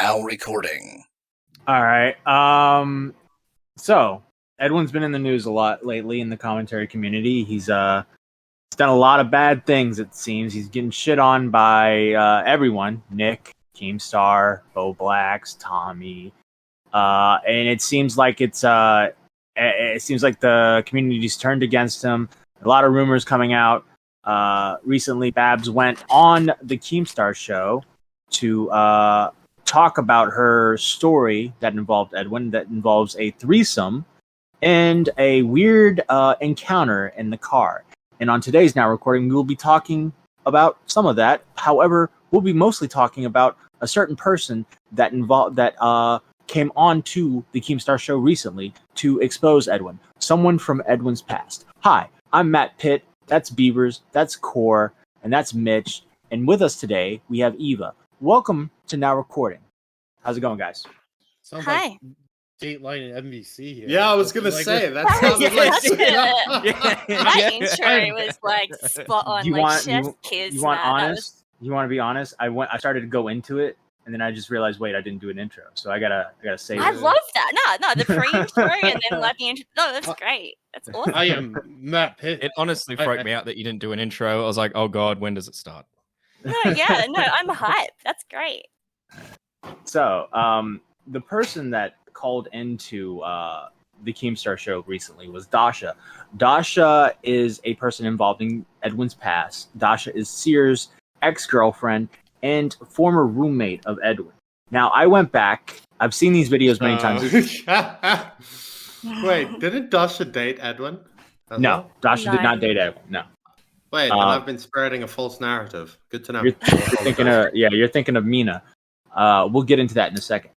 now recording. All right. So Edwin's been in the news a lot lately in the commentary community. He's done a lot of bad things, it seems. He's getting shit on by everyone. Nick, Keemstar, Bo Blacks, Tommy. And it seems like the community's turned against him. A lot of rumors coming out. Recently, Babs went on the Keemstar show to talk about her story that involved Edwin, that involves a threesome and a weird encounter in the car. And on today's Now Recording, we will be talking about some of that. However, we'll be mostly talking about a certain person that came on to the Keemstar show recently to expose Edwin. Someone from Edwin's past. Hi, I'm Matt Pitt. That's Beavers. That's Core. And that's Mitch. And with us today, we have Eva. Welcome to Now Recording. How's it going, guys? Sounds Hi. like Dateline and NBC here. Yeah, I was gonna say that sounded My intro was like spot on. You like want kids. you want honest? You want to be honest? I started to go into it, and then I just realized, wait, I didn't do an intro, so I gotta say. I love that. No, the pre-intro and then like the intro. No, that's great. That's awesome. I am Matt Pitt. It honestly freaked me out that you didn't do an intro. I was like, oh god, when does it start? No, I'm hype. That's great. So, the person that called into the Keemstar show recently was Dasha. Dasha is a person involved in Edwin's past. Dasha is Sear's ex-girlfriend and former roommate of Edwin. Now, I went back. I've seen these videos many times. Wait, didn't Dasha date Edwin? No, Dasha did not date Edwin. No. Wait, then I've been spreading a false narrative. Good to know. You're thinking of Mina. We'll get into that in a second.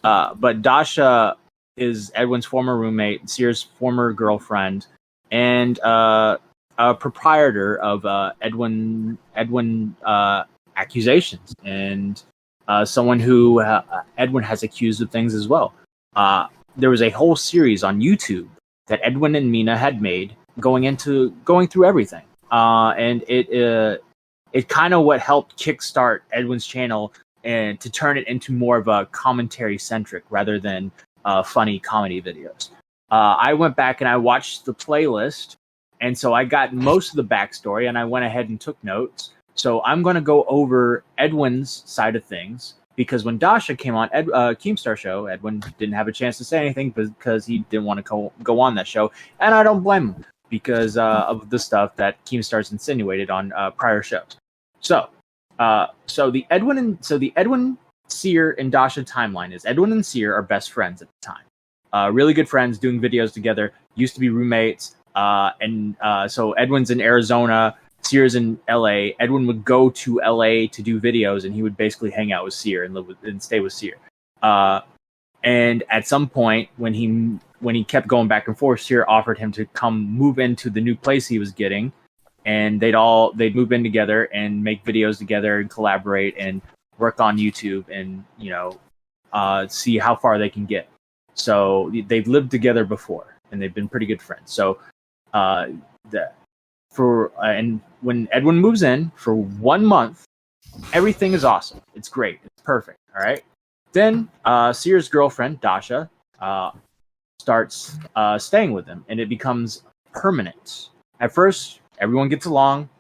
But Dasha is Edwin's former roommate, Sear's former girlfriend, and a proprietor of Edwin accusations, and someone who Edwin has accused of things as well. There was a whole series on YouTube that Edwin and Mina had made going through everything, and it kind of what helped kickstart Edwin's channel and to turn it into more of a commentary centric rather than funny comedy videos. I went back and I watched the playlist, and so I got most of the backstory, and I went ahead and took notes. So I'm going to go over Edwin's side of things, because when Dasha came on Keemstar show, Edwin didn't have a chance to say anything because he didn't want to go on that show, and I don't blame him because of the stuff that Keemstar's insinuated on prior shows. So the Edwin, Sear, and Dasha timeline is Edwin and Sear are best friends at the time. Really good friends, doing videos together, used to be roommates. So Edwin's in Arizona, Sear's in LA. Edwin would go to LA to do videos, and he would basically hang out with Sear and stay with Sear. And at some point, when he kept going back and forth, Sear offered him to come move into the new place he was getting. And they'd move in together and make videos together and collaborate and work on YouTube and see how far they can get. So they've lived together before and they've been pretty good friends. So and when Edwin moves in for 1 month, everything is awesome. It's great. It's perfect. All right. Then Sear's girlfriend Dasha starts staying with him, and it becomes permanent. At first, everyone gets along.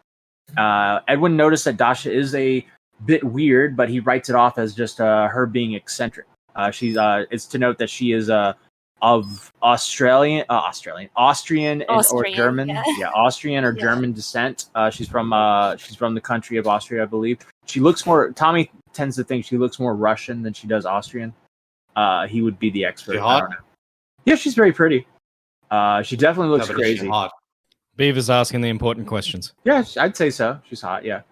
Edwin noticed that Dasha is a bit weird, but he writes it off as just her being eccentric. It's to note that she is of Austrian or German, Austrian or German descent. She's from the country of Austria, I believe. She looks more. Tommy tends to think she looks more Russian than she does Austrian. He would be the expert. She hot? Yeah, she's very pretty. She definitely looks crazy. Hot. Beaver's asking the important questions. Yeah, I'd say so. She's hot. Yeah.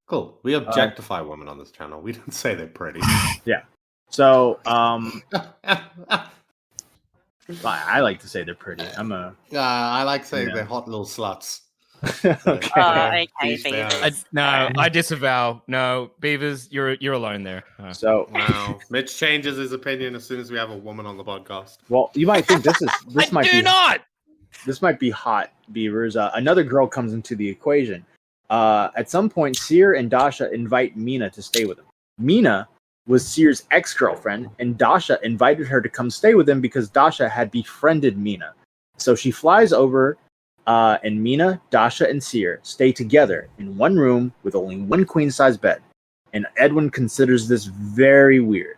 Cool. We objectify women on this channel. We don't say they're pretty. Yeah. So, I like to say they're pretty. I like saying they're hot little sluts. Okay. Beavers. I disavow. No, Beavers, you're alone there. So, wow. Mitch changes his opinion as soon as we have a woman on the podcast. Well, you might think this might be hot, Beavers. Another girl comes into the equation. At some point, Sear and Dasha invite Mina to stay with them. Mina was Sear's ex-girlfriend, and Dasha invited her to come stay with him because Dasha had befriended Mina. So she flies over, and Mina, Dasha, and Sear stay together in one room with only one queen-size bed. And Edwin considers this very weird.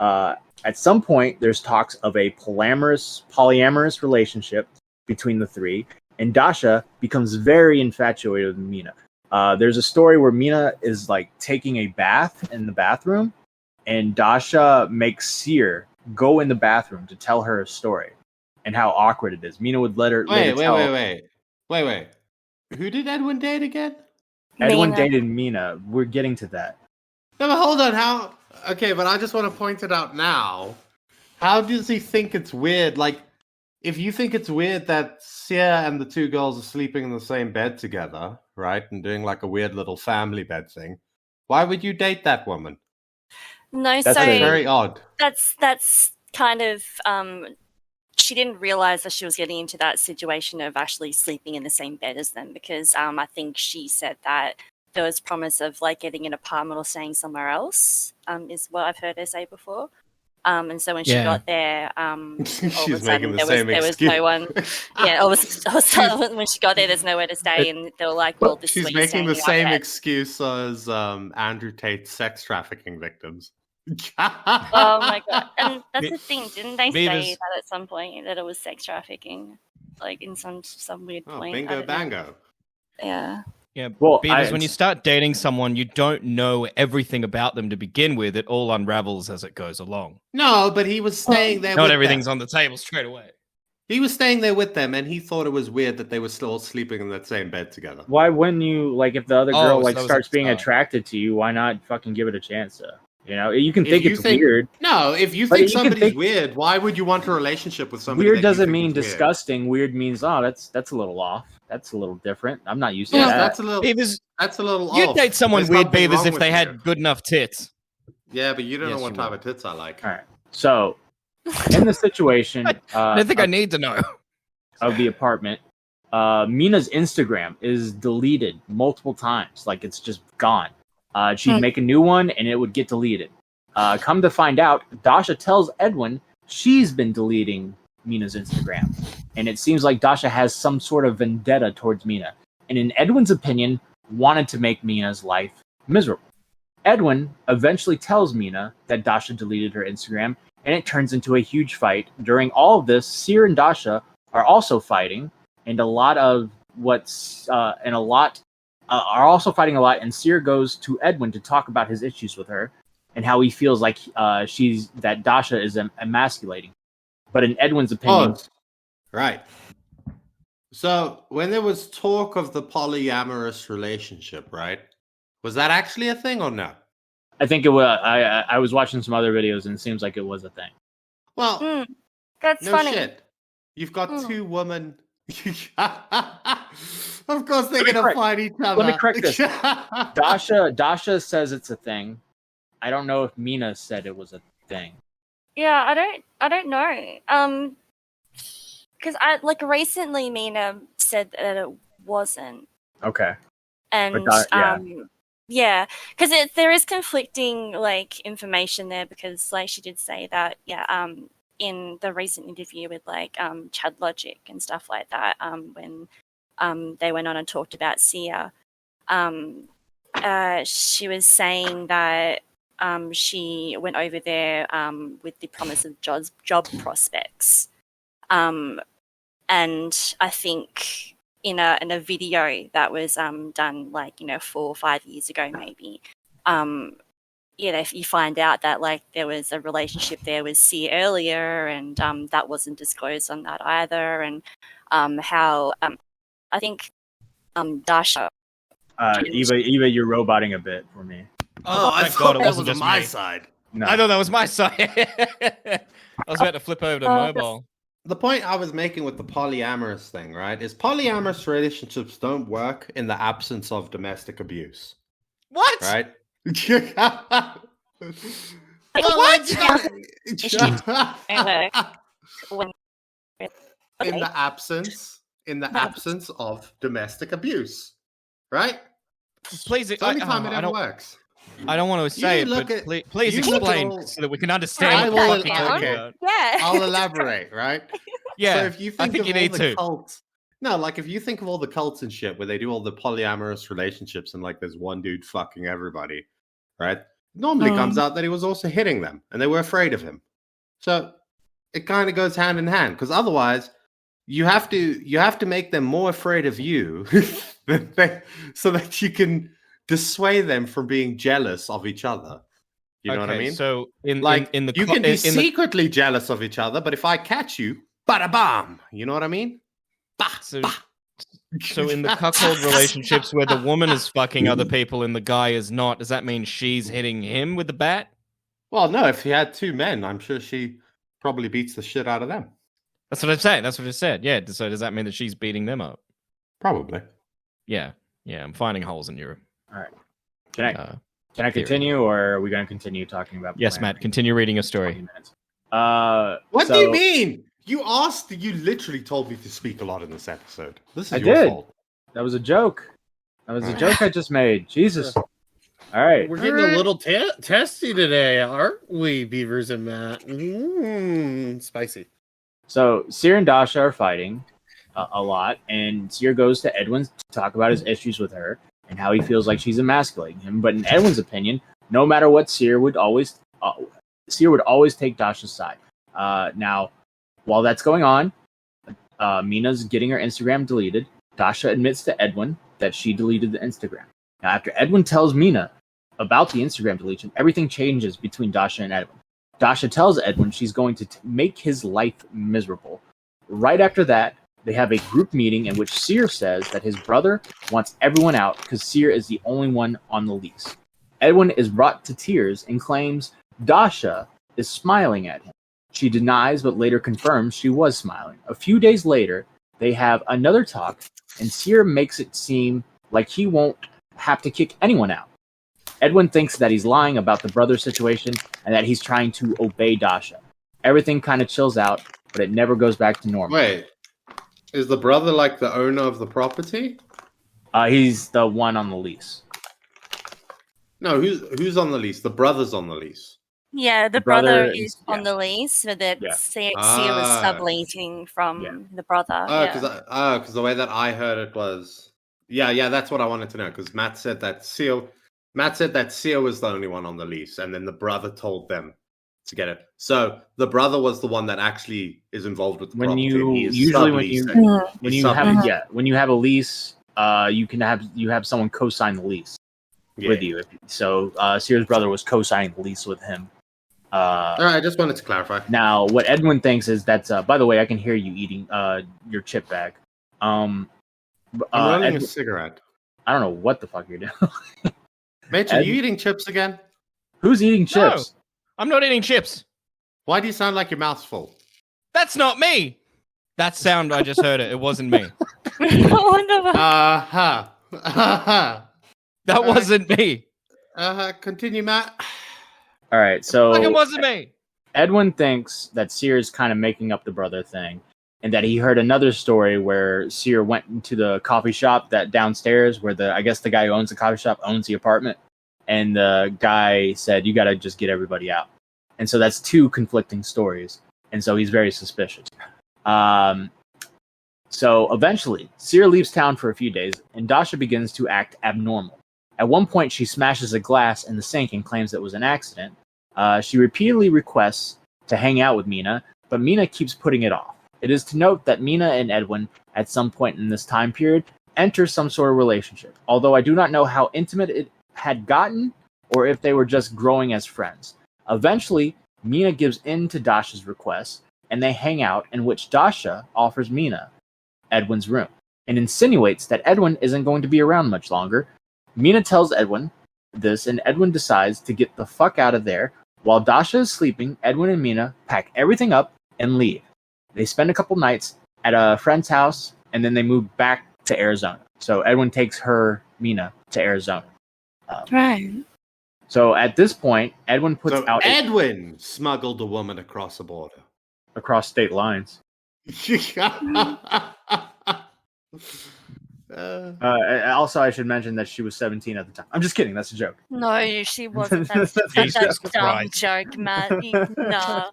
At some point, there's talks of a polyamorous relationship between the three, and Dasha becomes very infatuated with Mina. There's a story where Mina is like taking a bath in the bathroom, and Dasha makes Sear go in the bathroom to tell her a story and how awkward it is. Mina would let her. Wait. Who did Edwin date again? Edwin Mina. dated Mina. We're getting to that. No, but hold on. How? Okay, but I just want to point it out now. How does he think it's weird? Like, if you think it's weird that Sia and the two girls are sleeping in the same bed together, right, and doing like a weird little family bed thing, why would you date that woman? No, That's so Very odd. that's kind of she didn't realize that she was getting into that situation of actually sleeping in the same bed as them because I think she said that there was promise of like getting an apartment or staying somewhere else, is what I've heard her say before. And so when she got there, all of a She's sudden making the same there was excuse. no one. Yeah, all of a sudden when she got there, there's nowhere to stay, and they were like, "Well, this is She's where you're making staying the in our same bed." excuse as Andrew Tate's sex trafficking victims. Oh my god! And that's the thing, didn't they say Beavers- that at some point that it was sex trafficking, like in some weird Oh, point? I bingo don't know. bango. Yeah. Yeah, Well, Beavers, when you start dating someone, you don't know everything about them to begin with. It all unravels as it goes along. No, but he was staying there Not with everything's them. on the table straight away. He was staying there with them, and he thought it was weird that they were still sleeping in that same bed together. Why wouldn't you, like, if the other Oh, girl so like that was starts at the being start. attracted to you? Why not fucking give it a chance? You know, you can If think you it's think- weird. No, if you But think you can somebody's think- weird, why would you want a relationship with somebody? Weird that you doesn't think mean is weird? disgusting. Weird means, oh, that's a little off. That's a little different. I'm not used to Yes, that. that's a little. Beavers, That's a little. you'd off. date someone There's weird, something Beavers, wrong if with they you. had good enough tits. Yeah, but you don't Yes, know what you type would. of tits I like. All right. So, in the situation I don't think I need to know. of the apartment, Mina's Instagram is deleted multiple times. Like, it's just gone. She'd make a new one, and it would get deleted. Come to find out, Dasha tells Edwin she's been deleting Mina's Instagram. And it seems like Dasha has some sort of vendetta towards Mina. And in Edwin's opinion, wanted to make Mina's life miserable. Edwin eventually tells Mina that Dasha deleted her Instagram, and it turns into a huge fight. During all of this, Sear and Dasha are also fighting, and are also fighting a lot. And Sear goes to Edwin to talk about his issues with her and how he feels like that Dasha is emasculating. But in Edwin's opinion, Pause. Right. So when there was talk of the polyamorous relationship, right? Was that actually a thing or no? I think it was. I was watching some other videos, and it seems like it was a thing. Well, That's no funny. shit. You've got Hmm. two women. Of course they're Let me gonna correct- fight each other. let me correct this. Dasha says it's a thing. I don't know if Mina said it was a thing. Yeah, I don't know. Because I like recently Mina said that it wasn't, Okay. and yeah, because there is conflicting like information there because like she did say that in the recent interview with like Chad Logic and stuff like that when they went on and talked about Sia, she was saying that she went over there with the promise of job prospects, and I think in a video that was done like 4 or 5 years ago maybe, if you find out that like there was a relationship there with Sia earlier and that wasn't disclosed on that either, and how I think Dasha. Eva, you're roboting a bit for me. Oh, I thank thought God it that wasn't was on just my me. side. No. I thought that was my side. I was about to flip over to mobile. The point I was making with the polyamorous thing, right, is polyamorous relationships don't work in the absence of domestic abuse, What? right? What? When, In the absence of domestic abuse, right? Please, It's the only time it I ever don't. works. I don't want to say it, look but at- please you look at explain all- so that we can understand I what will- the fuck you're talking okay. about. Yeah. I'll elaborate, right? Yeah, So if you I think think of you all need the to. cults, no, like if you think of all the cults and shit where they do all the polyamorous relationships and like there's one dude fucking everybody, right? Normally comes out that he was also hitting them and they were afraid of him. So it kind of goes hand in hand because otherwise you have to make them more afraid of you so that you can dissuade them from being jealous of each other. You know what I mean? So in the you can be secretly jealous of each other, but if I catch you, bada bam. You know what I mean? Bah, So- bah. So in the cuckold relationships where the woman is fucking other people and the guy is not, does that mean she's hitting him with the bat? Well, no, if he had two men, I'm sure she probably beats the shit out of them. That's what I'm saying. That's what I said. Yeah. So does that mean that she's beating them up? Probably. Yeah. Yeah. I'm finding holes in your. All right. Can I continue, or are we going to continue talking about? Yes, Matt. Continue reading a 20 story. minutes. What do you mean? You literally told me to speak a lot in this episode. This is I your did. fault. That was a joke. That was a joke I just made. Jesus. All right. We're getting a little testy today, aren't we, Beavers and Matt? Spicy. So Seer and Dasha are fighting a lot, and Seer goes to Edwin to talk about his issues with her and how he feels like she's emasculating him. But in Edwin's opinion, no matter what, Seer would always take Dasha's side. Now, while that's going on, Mina's getting her Instagram deleted. Dasha admits to Edwin that she deleted the Instagram. Now, after Edwin tells Mina about the Instagram deletion, everything changes between Dasha and Edwin. Dasha tells Edwin she's going to make his life miserable. Right after that, they have a group meeting in which Seer says that his brother wants everyone out because Seer is the only one on the lease. Edwin is brought to tears and claims Dasha is smiling at him. She denies, but later confirms she was smiling. A few days later, they have another talk, and Seer makes it seem like he won't have to kick anyone out. Edwin thinks that he's lying about the brother situation and that he's trying to obey Dasha. Everything kind of chills out, but it never goes back to normal. Wait, is the brother like the owner of the property? He's the one on the lease. No, who's on the lease? The brother's on the lease. Yeah, the brother brother is on the lease, but that Yeah. Seer was subleasing from the brother. Because the way that I heard it was, yeah, that's what I wanted to know. Because Matt said that Seer was the only one on the lease, and then the brother told them to get it. So the brother was the one that actually is involved with the When property. you and he is usually subleasing. when He's you have subleasing. when you have a lease, you have someone co-sign the lease with you. So Seer's brother was co-signing the lease with him. All right, I just wanted to clarify. Now, what Edwin thinks is that's. By the way, I can hear you eating your chip bag. I'm rolling Edwin, a cigarette. I don't know what the fuck you're doing. Mitch, are you eating chips again? Who's eating chips? No, I'm not eating chips. Why do you sound like your mouth's full? That's not me. That sound, I just heard it. It wasn't me. That wasn't me. Continue, Matt. All right, so Like it wasn't me. Edwin thinks that Seer is kind of making up the brother thing, and that he heard another story where Seer went into the coffee shop that downstairs, where I guess the guy who owns the coffee shop owns the apartment, and the guy said, "You got to just get everybody out." And so that's two conflicting stories, and so he's very suspicious. So eventually, Seer leaves town for a few days, and Dasha begins to act abnormal. At one point, she smashes a glass in the sink and claims it was an accident. She repeatedly requests to hang out with Mina, but Mina keeps putting it off. It is to note that Mina and Edwin, at some point in this time period, enter some sort of relationship, although I do not know how intimate it had gotten or if they were just growing as friends. Eventually, Mina gives in to Dasha's request, and they hang out, in which Dasha offers Mina Edwin's room and insinuates that Edwin isn't going to be around much longer. Mina tells Edwin this, and Edwin decides to get the fuck out of there. While Dasha is sleeping, Edwin and Mina pack everything up and leave. They spend a couple nights at a friend's house, and then they move back to Arizona. So Edwin takes Mina, to Arizona. Right. So at this point, Edwin puts out Edwin smuggled a woman across the border. across state lines. Also, I should mention that she was 17 at the time. I'm just kidding. That's a joke. No, she wasn't. That's Jesus a dumb Christ. joke, Matt. Nah.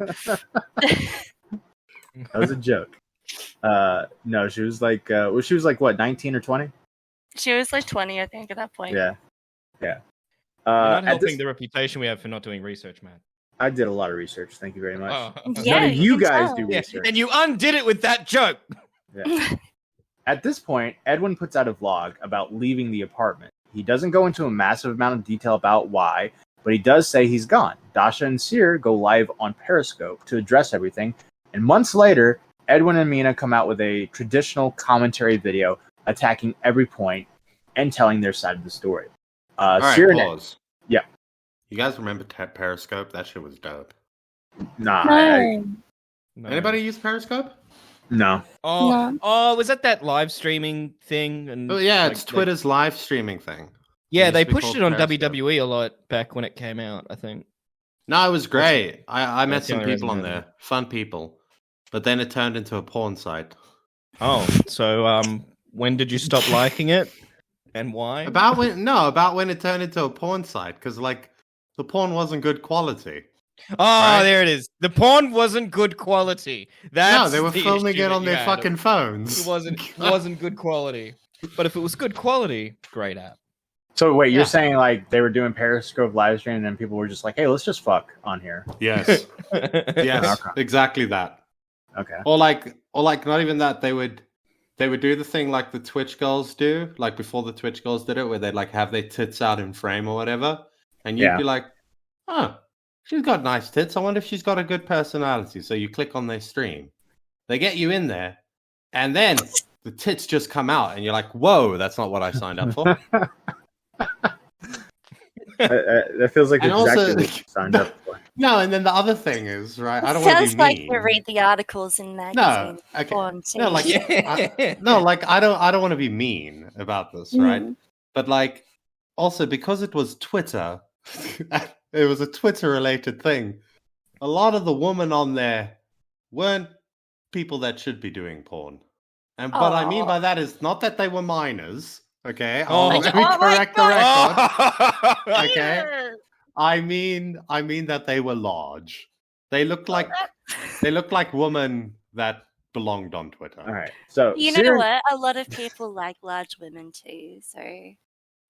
That was a joke. No, she was like, she was like what, 19 or 20? She was like 20, I think, at that point. Yeah. You're not at helping this- the reputation we have for not doing research, man. I did a lot of research. Thank you very much. Oh. Yeah, None of you can guys tell. do Yeah, research. and you undid it with that joke. Yeah. At this point, Edwin puts out a vlog about leaving the apartment. He doesn't go into a massive amount of detail about why, but he does say he's gone. Dasha and Sear go live on Periscope to address everything, and months later, Edwin and Mina come out with a traditional commentary video attacking every point and telling their side of the story. All right, Sear and pause. Yeah. You guys remember Periscope? That shit was dope. Nah, No. No. Anybody use Periscope? no. Oh, was that live streaming thing? And Oh yeah, like, it's Twitter's live streaming thing. Yeah, It they used to be pushed called it on Periscope. WWE a lot back when it came out, I think. No, it was great. I met That's the some only people on reason I there, fun people. But then it turned into a porn site. Oh, so when did you stop liking it, and why? About when it turned into a porn site, because like the porn wasn't good quality. Oh, right? there it is. The porn wasn't good quality. That's No, they were the filming issue it that on you their had. fucking phones. It wasn't good quality. But if it was good quality, great app. So wait, Yeah. you're saying like they were doing Periscope live stream and then people were just like, hey, let's just fuck on here. Yes, yes, Okay. exactly that. Okay. Or like not even that. They would do the thing like the Twitch girls do, like before the Twitch girls did it, where they'd like have their tits out in frame or whatever, and you'd Yeah. be like, oh, she's got nice tits. I wonder if she's got a good personality. So you click on their stream, they get you in there, and then the tits just come out, and you're like, whoa, that's not what I signed up for. That feels like And exactly also- what you signed up for. No, and then the other thing is, right? I don't want to Sounds be like mean. you read the articles in No, magazines. okay. Porn No, like too. Yeah. I don't want to be mean about this, right? Mm. But like, also because it was Twitter, it was a Twitter-related thing. A lot of the women on there weren't people that should be doing porn, and what I mean Aw. by that is not that they were minors. Okay, Oh. let me Oh my correct the record. Oh. Okay. I mean that they were large. They looked like women that belonged on Twitter. All right. So You Sear- know what? A lot of people like large women too, so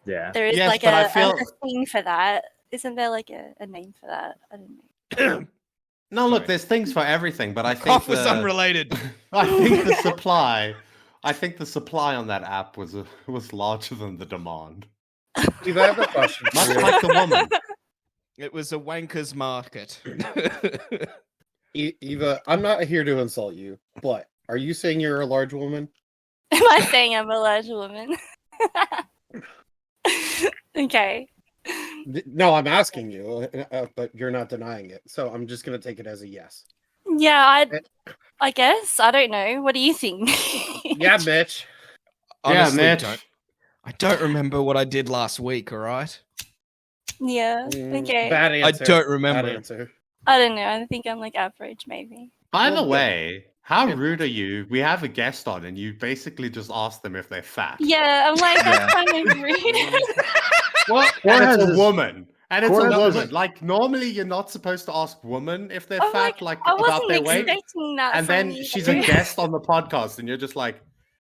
Yeah. there is Yes, like but I a feel- thing for that. Isn't there like a name for that? I don't know. No, look, Sorry. there's things for everything, but I think Cough was the- unrelated. I think the supply. I think the supply on that app was larger than the demand. Steve, I have a question. Much for you. like the woman. It was a wanker's market. Eva, I'm not here to insult you, but are you saying you're a large woman? Am I saying I'm a large woman? Okay. No, I'm asking you, but you're not denying it. So I'm just going to take it as a yes. Yeah, I guess. I don't know. What do you think? Yeah, Mitch. Honestly, Mitch. I don't remember what I did last week, all right? Yeah. Okay. Bad I answer. don't remember. Bad answer. I don't know. I think I'm like average, maybe. By the Well, way, how rude are you? We have a guest on, and you basically just ask them if they're fat. Yeah, I'm like, that's Yeah. kind of rude. Well, Cora and has it's a this- woman. And it's Cora a has woman. Like normally, you're not supposed to ask women if they're I'm fat, like I about wasn't their weight. expecting that. And from then you. she's a guest on the podcast, and you're just like,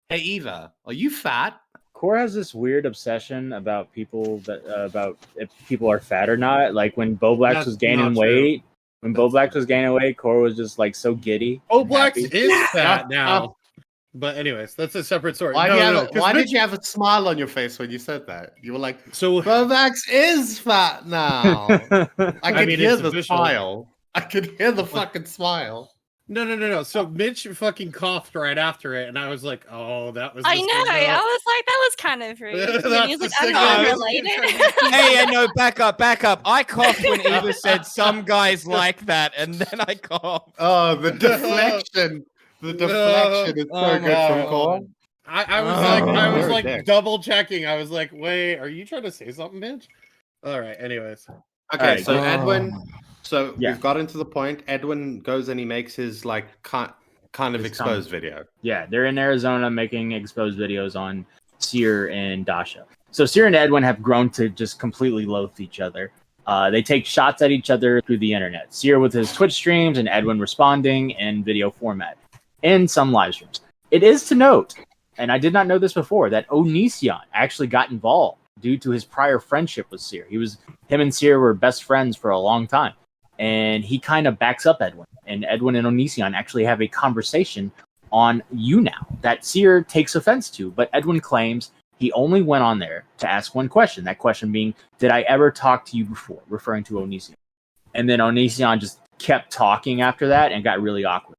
"Hey, Eva, are you fat?" Core has this weird obsession about people that about if people are fat or not. Like when Bo Blacks That's was gaining not weight, when Bo Blacks was gaining weight, Core was just like so giddy. Oh, and Blacks happy. is fat Uh, now. But anyways, that's a separate story. Why, No, no, no, 'cause why Mitch- did you have a smile on your face when you said that? You were like, So Bovax is fat now. I could mean, hear it's the official. smile. I could hear the fucking smile. no. So Mitch fucking coughed right after it, and I was like, "Oh, that was." I the know. signal. I was like, that was kind of rude. And then he was like, That's I'm the not signal. related. Hey, no, back up. I coughed when Eva said some guys like that, and then I coughed. Oh, the deflection. The deflection is so Oh my good from God. Cole. I was You're a like dick. double checking. I was like, "Wait, are you trying to say something, Mitch?" All right. Anyways, Okay, Alright, so go- Edwin. So Yeah. we've gotten to the point. Edwin goes and he makes his kind of His exposed video. Yeah, they're in Arizona making exposed videos on Sear and Dasha. So Sear and Edwin have grown to just completely loathe each other. They take shots at each other through the internet. Sear with his Twitch streams and Edwin responding in video format in some live streams. It is to note, and I did not know this before, that Onision actually got involved due to his prior friendship with Sear. Him and Sear were best friends for a long time, and he kind of backs up Edwin. And Edwin and Onision actually have a conversation on YouNow that Sear takes offense to, but Edwin claims he only went on there to ask one question. That question being, "Did I ever talk to you before?" Referring to Onision. And then Onision just kept talking after that and got really awkward.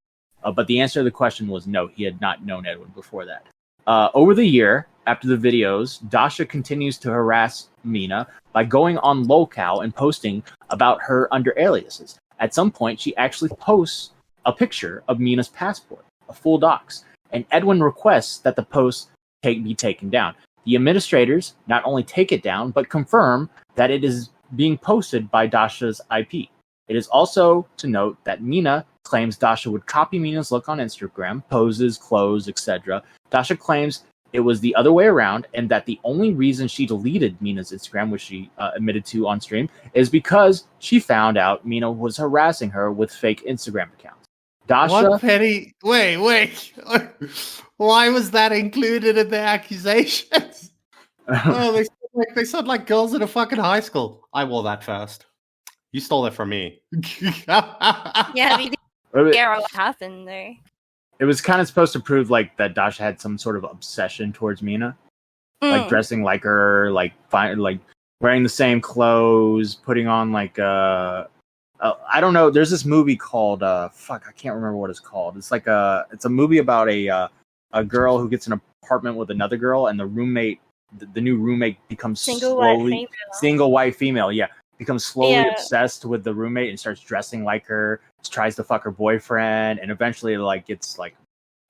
But the answer to the question was no, he had not known Edwin before that. Over the year, after the videos, Dasha continues to harass Mina by going on locale and posting about her under aliases. At some point, she actually posts a picture of Mina's passport, a full docs, and Edwin requests that the post be taken down. The administrators not only take it down, but confirm that it is being posted by Dasha's IP. It is also to note that Mina claims Dasha would copy Mina's look on Instagram, poses, clothes, etc. Dasha claims it was the other way around, and that the only reason she deleted Mina's Instagram, which she admitted to on stream, is because she found out Mina was harassing her with fake Instagram accounts. Dasha... What petty... Wait. Why was that included in the accusations? Oh, they sound like girls in a fucking high school. I wore that first. You stole it from me. Yeah, we didn't care what happened there. It was kind of supposed to prove like that Dasha had some sort of obsession towards Mina, like dressing like her, like wearing the same clothes, putting on like I don't know. There's this movie called I can't remember what it's called. It's like it's a movie about a girl who gets an apartment with another girl, and the new roommate becomes single white female. Yeah, becomes slowly obsessed with the roommate and starts dressing like her. Tries to fuck her boyfriend, and eventually like gets like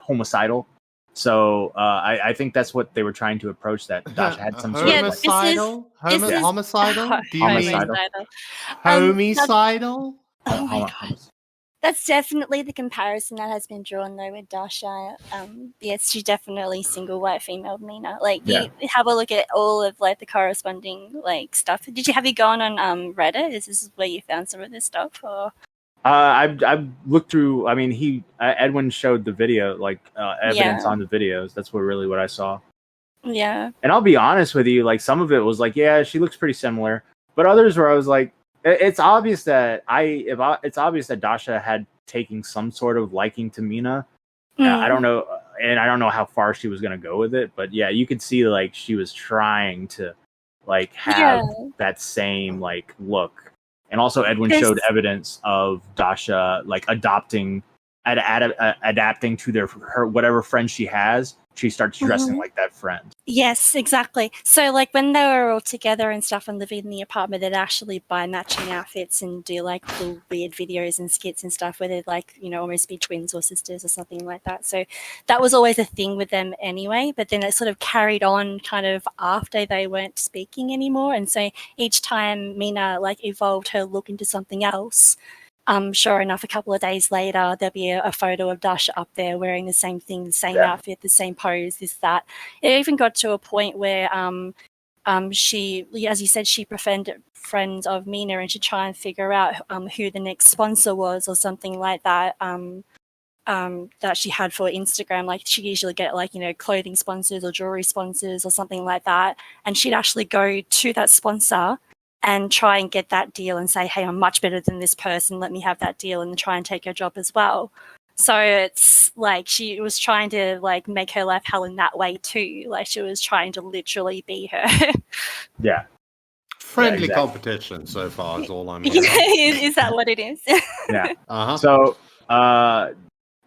homicidal. So I think that's what they were trying to approach. That Dasha had some sort of homicidal. Homicidal. Do you homicidal? Homicidal. Oh my god. That's definitely the comparison that has been drawn though with Dasha. Yes, she's definitely single white female Mina. Like you have a look at all of like the corresponding like stuff. Have you gone on Reddit? Is this where you found some of this stuff or? I've looked through. I mean, Edwin showed the video, like evidence on the videos. That's what I saw. Yeah. And I'll be honest with you, like some of it was like, yeah, she looks pretty similar, but others where I was like, it's obvious that it's obvious that Dasha had taken some sort of liking to Mina. I don't know, and I don't know how far she was going to go with it, but yeah, you could see like she was trying to like have that same like look. And also, Edwin showed evidence of Dasha like adapting to her whatever friend she has. She starts dressing like that friend. Yes, exactly. So, like when they were all together and stuff and living in the apartment, they'd actually buy matching outfits and do like cool weird videos and skits and stuff where they'd like almost be twins or sisters or something like that. So that was always a thing with them anyway. But then it sort of carried on kind of after they weren't speaking anymore, and so each time Mina like evolved her look into something else. Sure enough, a couple of days later, there'll be a photo of Dasha up there wearing the same thing, the same outfit, the same pose, this, that. It even got to a point where she, as you said, she befriended friends of Mina and she'd try and figure out who the next sponsor was or something like that that she had for Instagram. Like she'd usually get like, clothing sponsors or jewelry sponsors or something like that. And she'd actually go to that sponsor and try and get that deal and say, hey, I'm much better than this person, let me have that deal, and try and take her job as well. So it's like she was trying to like make her life hell in that way too. Like she was trying to literally be her. Yeah. Friendly competition so far is all I'm hearing. Is that what it is? Yeah. So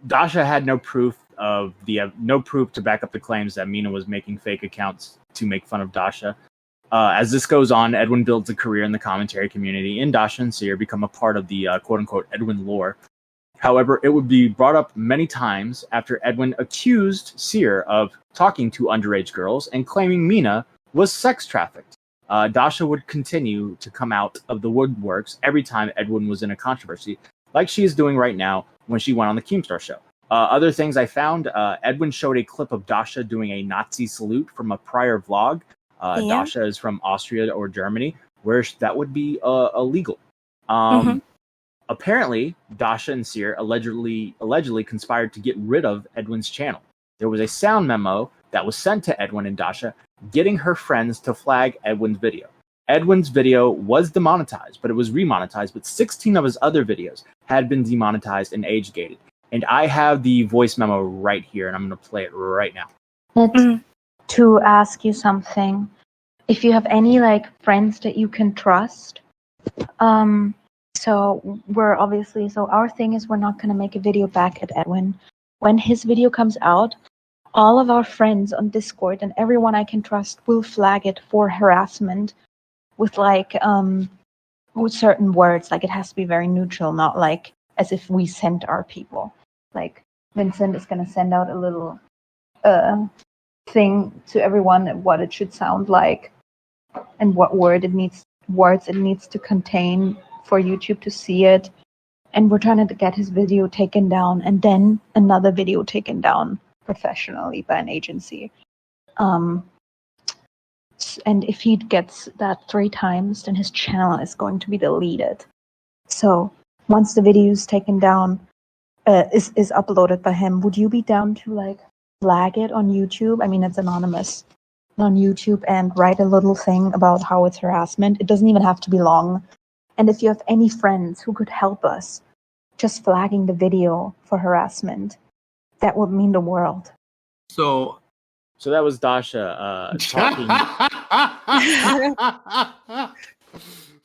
Dasha had no proof to back up the claims that Mina was making fake accounts to make fun of Dasha. As this goes on, Edwin builds a career in the commentary community, and Dasha and Sear become a part of the quote-unquote Edwin lore. However, it would be brought up many times after Edwin accused Sear of talking to underage girls and claiming Mina was sex trafficked. Dasha would continue to come out of the woodworks every time Edwin was in a controversy, like she is doing right now when she went on the Keemstar show. Other things I found, Edwin showed a clip of Dasha doing a Nazi salute from a prior vlog. Dasha is from Austria or Germany, where that would be illegal. Apparently, Dasha and Sear allegedly conspired to get rid of Edwin's channel. There was a sound memo that was sent to Edwin and Dasha, getting her friends to flag Edwin's video. Edwin's video was demonetized, but it was remonetized, but 16 of his other videos had been demonetized and age-gated. And I have the voice memo right here, and I'm going to play it right now. It's to ask you something. If you have any friends that you can trust, so our thing is we're not going to make a video back at Edwin. When his video comes out, all of our friends on Discord and everyone I can trust will flag it for harassment with with certain words. It has to be very neutral, not as if we sent our people. Vincent is going to send out a little thing to everyone what it should sound like and what words it needs to contain for YouTube to see it. And we're trying to get his video taken down and then another video taken down professionally by an agency. And if he gets that 3 times, then his channel is going to be deleted. So once the video is taken down, is uploaded by him, would you be down to flag it on YouTube? I mean, it's anonymous on YouTube, and write a little thing about how it's harassment. It doesn't even have to be long. And if you have any friends who could help us just flagging the video for harassment, that would mean the world. So that was Dasha talking.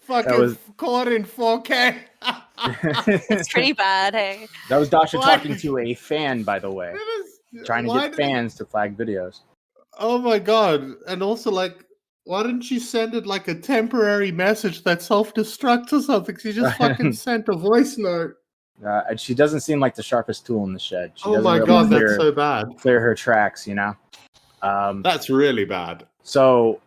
Fucking caught in 4K. It's pretty bad, hey? That was Dasha talking to a fan, by the way. Trying to get fans to flag videos. Oh my god. And also, why didn't she send it a temporary message that self-destructs or something? She just fucking sent a voice note. And she doesn't seem like the sharpest tool in the shed. She oh my god, that's so bad. Clear her tracks, That's really bad. So,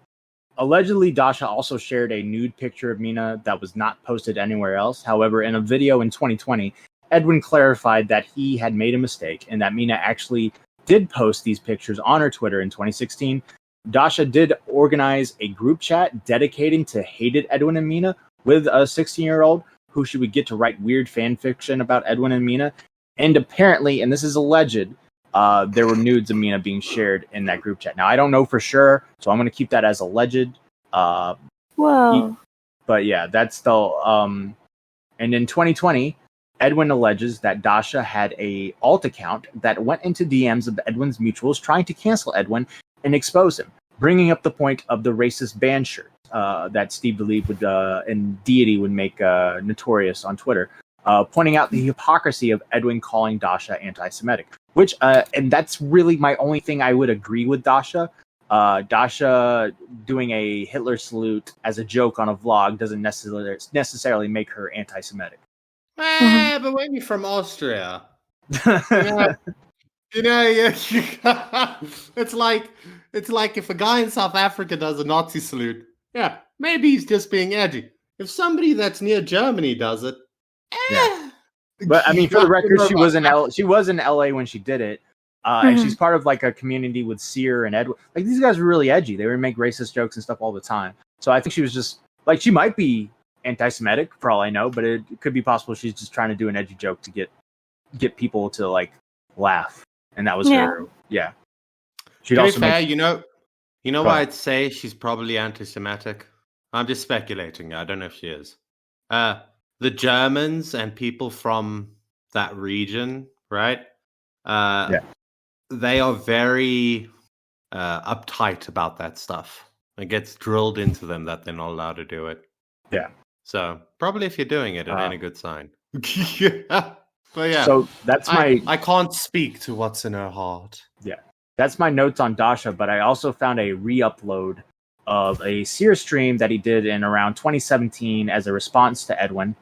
allegedly, Dasha also shared a nude picture of Mina that was not posted anywhere else. However, in a video in 2020, Edwin clarified that he had made a mistake and that Mina actually did post these pictures on her Twitter in 2016. Dasha did organize a group chat dedicating to hated Edwin and Mina with a 16-year-old who she would get to write weird fan fiction about Edwin and Mina. And apparently, and this is alleged, there were nudes of Mina being shared in that group chat. Now, I don't know for sure, so I'm going to keep that as alleged. Whoa. But yeah, that's still... and in 2020, Edwin alleges that Dasha had a alt account that went into DMs of Edwin's mutuals trying to cancel Edwin and expose him, bringing up the point of the racist band shirt that Steve Believe would and Deity would make notorious on Twitter, pointing out the hypocrisy of Edwin calling Dasha anti-Semitic. Which, and that's really my only thing I would agree with Dasha. Dasha doing a Hitler salute as a joke on a vlog doesn't necessarily make her anti-Semitic. But when you're from Austria, it's like if a guy in South Africa does a Nazi salute, yeah, maybe he's just being edgy. If somebody that's near Germany does it, yeah. But I mean, for the record, she was in LA when she did it, and she's part of a community with Sear and Edwin. These guys were really edgy. They would make racist jokes and stuff all the time. So I think she was just she might be anti-Semitic for all I know, but it could be possible she's just trying to do an edgy joke to get people to laugh, and that was her. Yeah. She'd also fair, you know why I'd say she's probably anti-Semitic. I'm just speculating. I don't know if she is. The Germans and people from that region, right? They are very uptight about that stuff. It gets drilled into them that they're not allowed to do it. Yeah. So probably if you're doing it, it ain't a good sign. But yeah. So that's I can't speak to what's in her heart. Yeah. That's my notes on Dasha, but I also found a re-upload of a Sear stream that he did in around 2017 as a response to Edwin.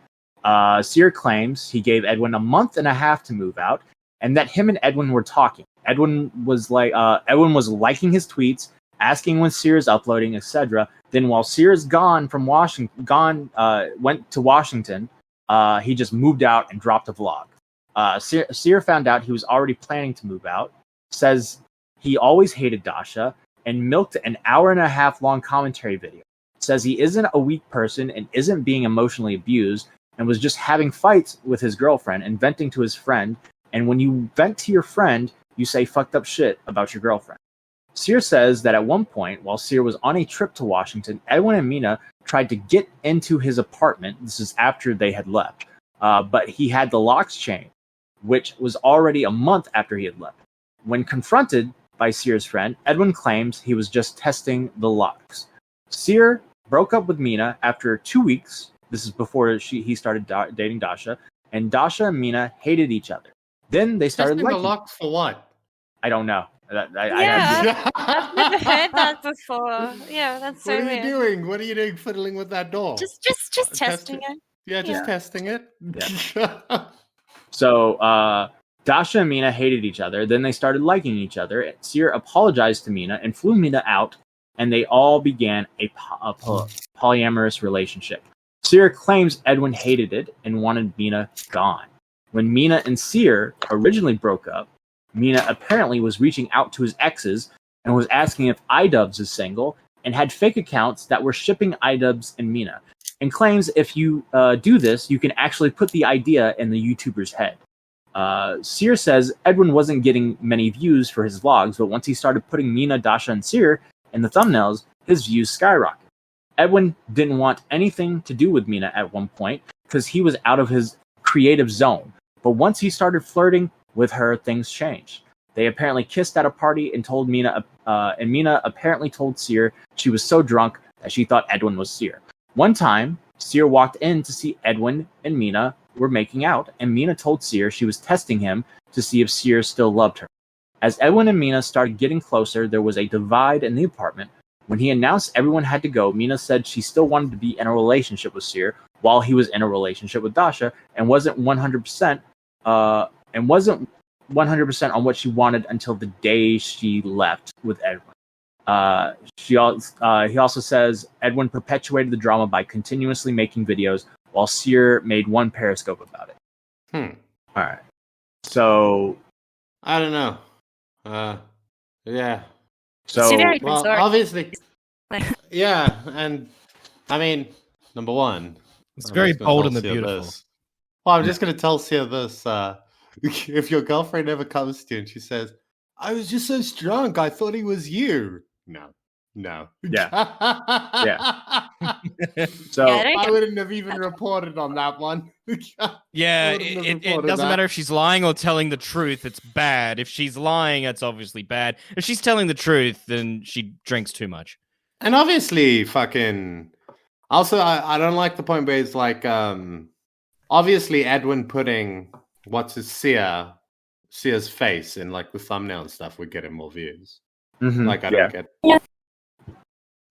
Sear claims he gave Edwin a month and a half to move out, and that him and Edwin were talking. Edwin was liking his tweets, asking when Sear is uploading, etc. Then while Sear is went to Washington, he just moved out and dropped a vlog. Sear found out he was already planning to move out, says he always hated Dasha, and milked an 1.5 hour long commentary video. Says he isn't a weak person and isn't being emotionally abused, and was just having fights with his girlfriend and venting to his friend. And when you vent to your friend, you say fucked up shit about your girlfriend. Sear says that at one point, while Sear was on a trip to Washington, Edwin and Mina tried to get into his apartment. This is after they had left. But he had the locks changed, which was already a month after he had left. When confronted by Sear's friend, Edwin claims he was just testing the locks. Sear broke up with Mina after 2 weeks. This is before he started dating Dasha. And Dasha and Mina hated each other. Then they started Testing liking. the locks for what? I don't know. I've never heard that before. Yeah, that's so What are weird. you doing? What are you doing fiddling with that door? Just testing it. Yeah, just testing it. Yeah. So Dasha and Mina hated each other. Then they started liking each other. Sear apologized to Mina and flew Mina out, and they all began a polyamorous relationship. Sear claims Edwin hated it and wanted Mina gone. When Mina and Sear originally broke up, Mina apparently was reaching out to his exes and was asking if iDubbbz is single, and had fake accounts that were shipping iDubbbz and Mina, and claims if you do this, you can actually put the idea in the YouTuber's head. Sear says Edwin wasn't getting many views for his vlogs, but once he started putting Mina, Dasha, and Sear in the thumbnails, his views skyrocketed. Edwin didn't want anything to do with Mina at one point because he was out of his creative zone. But once he started flirting with her, things changed. They apparently kissed at a party and told Mina, and Mina apparently told Sear she was so drunk that she thought Edwin was Sear. One time, Sear walked in to see Edwin and Mina were making out, and Mina told Sear she was testing him to see if Sear still loved her. As Edwin and Mina started getting closer, there was a divide in the apartment. When he announced everyone had to go, Mina said she still wanted to be in a relationship with Sear while he was in a relationship with Dasha, and wasn't 100% on what she wanted until the day she left with Edwin. He also says Edwin perpetuated the drama by continuously making videos, while Sear made one Periscope about it. All right. So I don't know. Yeah. So It's a very Well, bizarre. obviously. Like- Yeah, and I mean, number one. It's I'm very just gonna bold tell and the Sia beautiful. this. Well, I'm just going to tell Sia this. If your girlfriend ever comes to you and she says, I was just so drunk, I thought he was you. No. Yeah. Yeah. So Yeah, I don't I get- wouldn't have even reported on that one. Yeah, I wouldn't have it reported doesn't that. matter if she's lying or telling the truth. It's bad. If she's lying, it's obviously bad. If she's telling the truth, then she drinks too much. And obviously, fucking. Also, I don't like the point where it's like, obviously, Edwin putting Sia's face in like the thumbnail and stuff would get him more views. Like, I don't get. Yeah.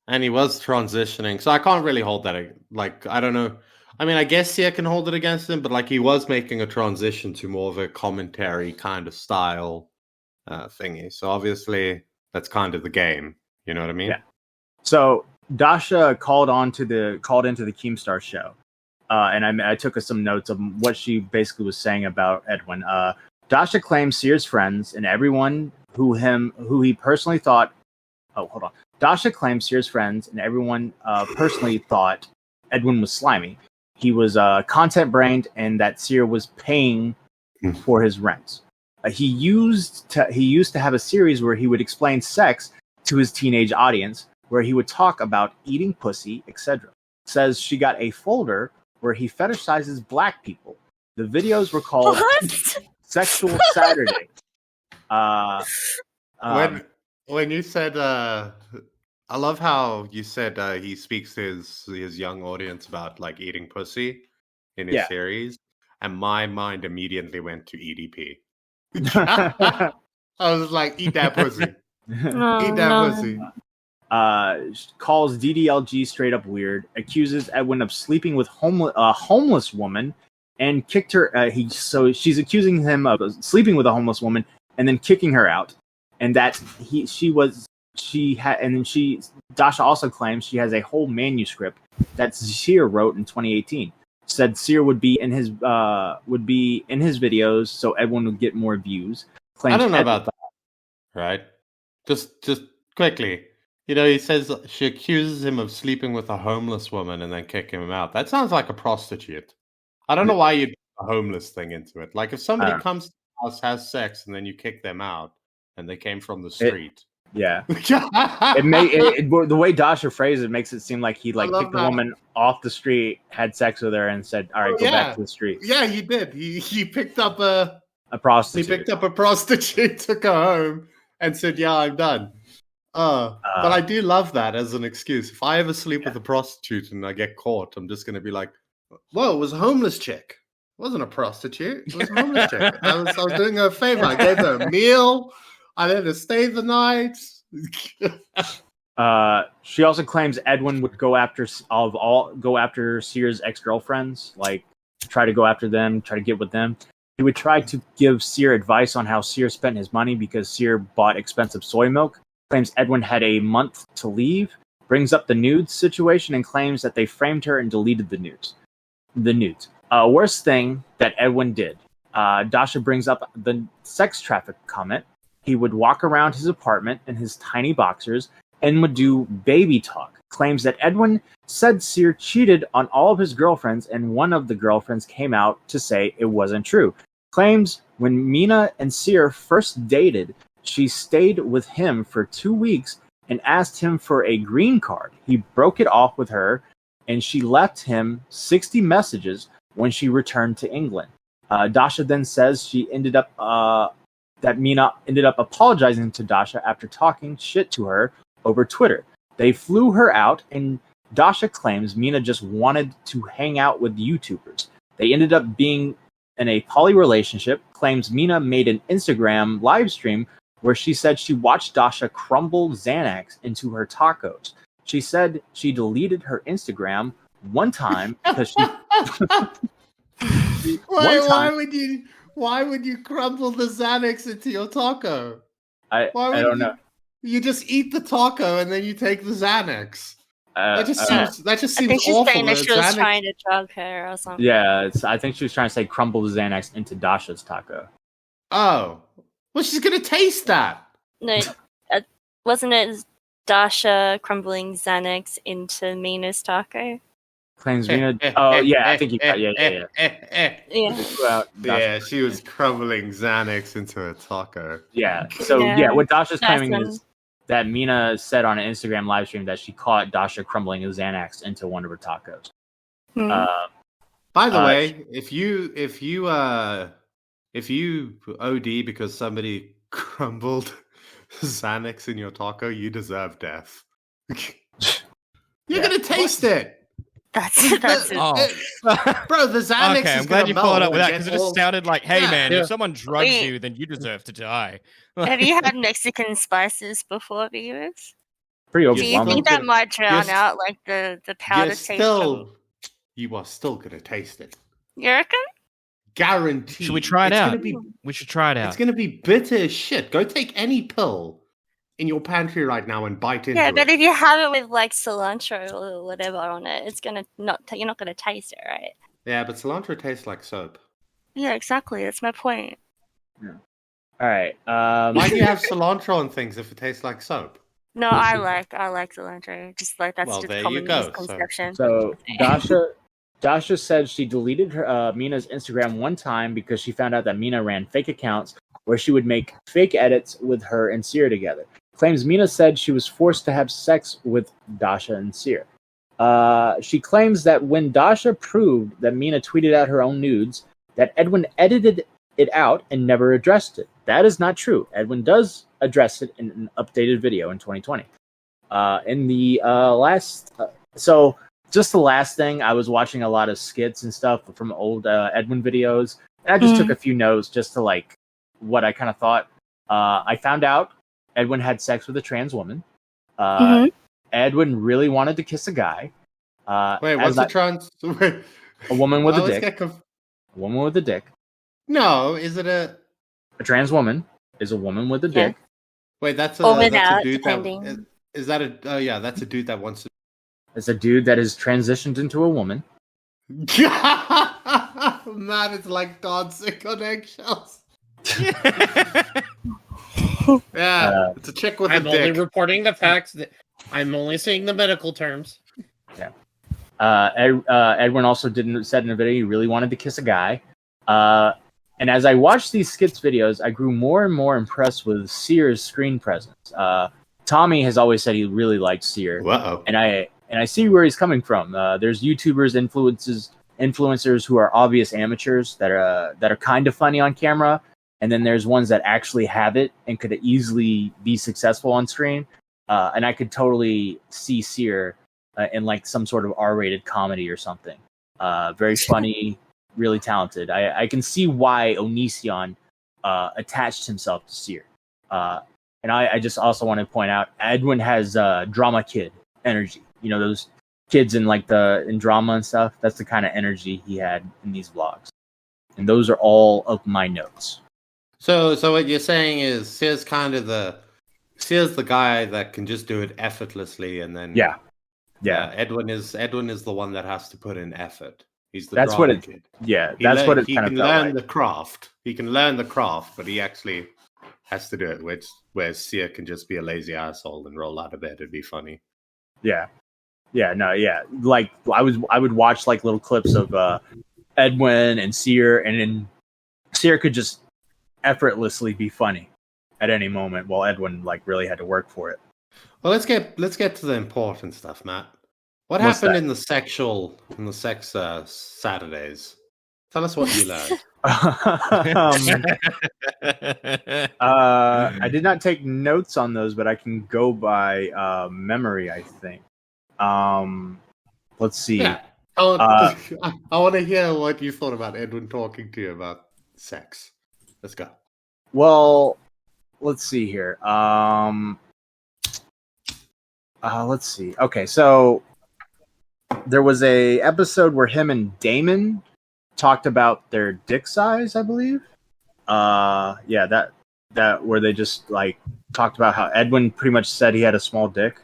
And he was transitioning, so I can't really hold that. Like, I don't know. I mean, I guess Sia can hold it against him, but like, he was making a transition to more of a commentary kind of style thingy. So obviously, that's kind of the game. You know what I mean? Yeah. So Dasha called into the Keemstar show, and I took some notes of what she basically was saying about Edwin. Dasha claims Sear's friends and everyone who he personally thought. Oh, hold on. Dasha claims Sear's friends and everyone personally thought Edwin was slimy. He was content brained, and that Sear was paying for his rent. He used to have a series where he would explain sex to his teenage audience, where he would talk about eating pussy, etc. Says she got a folder where he fetishizes black people. The videos were called What? Sexual Saturday. When you said, I love how you said he speaks to his young audience about like eating pussy in his series, and my mind immediately went to EDP. I was like, eat that pussy. Eat that pussy. Calls DDLG straight up weird, accuses Edwin of sleeping with a homeless woman, and kicked her. She's accusing him of sleeping with a homeless woman and then kicking her out, and that Dasha also claims she has a whole manuscript that Sear wrote in 2018. said Sear would be in his videos, so Edwin would get more views. I don't know about that. Right? Just quickly. He says she accuses him of sleeping with a homeless woman and then kicking him out. That sounds like a prostitute. I don't know why you'd put a homeless thing into it. Like if somebody comes to the house, has sex, and then you kick them out, and they came from the street. Yeah. The way Dasha phrased it makes it seem like he picked the woman off the street, had sex with her, and said, "All right, go back to the street." Yeah, he did. He picked up a prostitute. He picked up a prostitute, took her home, and said, "Yeah, I'm done." But I do love that as an excuse. If I ever sleep with a prostitute and I get caught, I'm just going to be like, "Whoa, it was a homeless chick. It wasn't a prostitute. It was a homeless chick. I was doing her a favor. I gave her a meal. I let her stay the night." She also claims Edwin would go after Sear's ex-girlfriends, like try to go after them, try to get with them. He would try to give Sear advice on how Sear spent his money because Sear bought expensive soy milk. Claims Edwin had a month to leave. Brings up the nudes situation and claims that they framed her and deleted the nudes. Worst thing that Edwin did. Dasha brings up the sex traffic comment. He would walk around his apartment in his tiny boxers and would do baby talk. Claims that Edwin said Sear cheated on all of his girlfriends and one of the girlfriends came out to say it wasn't true. Claims when Mina and Sear first dated, she stayed with him for 2 weeks and asked him for a green card. He broke it off with her and she left him 60 messages when she returned to England. Dasha then says that Mina ended up apologizing to Dasha after talking shit to her over Twitter. They flew her out, and Dasha claims Mina just wanted to hang out with YouTubers. They ended up being in a poly relationship. Claims Mina made an Instagram live stream where she said she watched Dasha crumble Xanax into her tacos. She said she deleted her Instagram one time because she... Why would you crumble the Xanax into your taco? I don't know. You just eat the taco and then you take the Xanax. That just seems I think she's awful. saying that she was trying to drug her or something. Yeah, I think she was trying to say crumble the Xanax into Dasha's taco. Oh. Well, she's going to taste that. No, wasn't it Dasha crumbling Xanax into Mina's taco? Claims Mina... Oh, yeah, I think you got... Yeah. Yeah, she was crumbling Xanax into a taco. Yeah, so what Dasha's claiming is that Mina said on an Instagram live stream that she caught Dasha crumbling a Xanax into one of her tacos. By the way, if you OD because somebody crumbled Xanax in your taco, you deserve death. You're gonna taste it. That's it. Bro, the Xanax okay, I'm glad you followed up with that because it just sounded like, hey man, if someone drugs you, then you deserve to die. Have you had Mexican spices before, viewers? Pretty Do you overwhelming. think that might drown out like the powder taste? You are still gonna taste it. You reckon? Guaranteed. Should we try it out? We should try it out. It's gonna be bitter as shit. Go take any pill in your pantry right now and bite into it. Yeah, but if you have it with like cilantro or whatever on it, it's gonna you're not gonna taste it, right? Yeah, but cilantro tastes like soap. Yeah, exactly. That's my point. Yeah. All right. Why do you have cilantro on things if it tastes like soap? No, I like cilantro. Just like that's just there common you go. misconception. So Dasha said she deleted her Mina's Instagram one time because she found out that Mina ran fake accounts where she would make fake edits with her and Sear together. Claims Mina said she was forced to have sex with Dasha and Sear. She claims that when Dasha proved that Mina tweeted out her own nudes, that Edwin edited it out and never addressed it. That is not true. Edwin does address it in an updated video in 2020. In the just the last thing, I was watching a lot of skits and stuff from old Edwin videos, and I just took a few notes just to like what I kind of thought. I found out Edwin had sex with a trans woman. Edwin really wanted to kiss a guy. Wait, what's a trans? A woman with a dick. A woman with a dick. No, is it a trans woman? Is a woman with a dick. Wait, that's a dude depending. that is that a? Oh yeah, that's a dude that wants to. It's a dude that has transitioned into a woman. Man, it's like dancing on eggshells. Yeah, it's a chick with I'm a only dick. reporting the facts. I'm only saying the medical terms. Edwin also said in a video he really wanted to kiss a guy. And as I watched these skits videos, I grew more and more impressed with Sear's screen presence. Tommy has always said he really liked Sear, Uh-oh. and I see where he's coming from. There's YouTubers, influencers who are obvious amateurs that are kind of funny on camera, and then there's ones that actually have it and could easily be successful on screen. And I could totally see Sear in like some sort of R-rated comedy or something. Very funny, really talented. I can see why Onision attached himself to Sear. And I just also want to point out Edwin has drama kid energy. You know, those kids in drama and stuff. That's the kind of energy he had in these vlogs. And those are all of my notes. So what you're saying is Sear's the guy that can just do it effortlessly, and then Yeah. Edwin is the one that has to put in effort. He's the That's drama what it. kid. Yeah, He that's what it he kind of can felt learn like. the craft. He can learn the craft, but he actually has to do it. Where Sear can just be a lazy asshole and roll out of bed. It'd be funny. Yeah. Like I would watch like little clips of Edwin and Sear, and then Sear could just effortlessly be funny at any moment, while Edwin like really had to work for it. Well, let's get to the important stuff, Matt. What What's happened that? in the sex Saturdays? Tell us what you learned. I did not take notes on those, but I can go by memory, I think. Let's see. Yeah. I want to hear what you thought about Edwin talking to you about sex. Let's go. Well, let's see here. Let's see. Okay, so there was a episode where him and Damon talked about their dick size, I believe. Yeah, that where they just like talked about how Edwin pretty much said he had a small dick.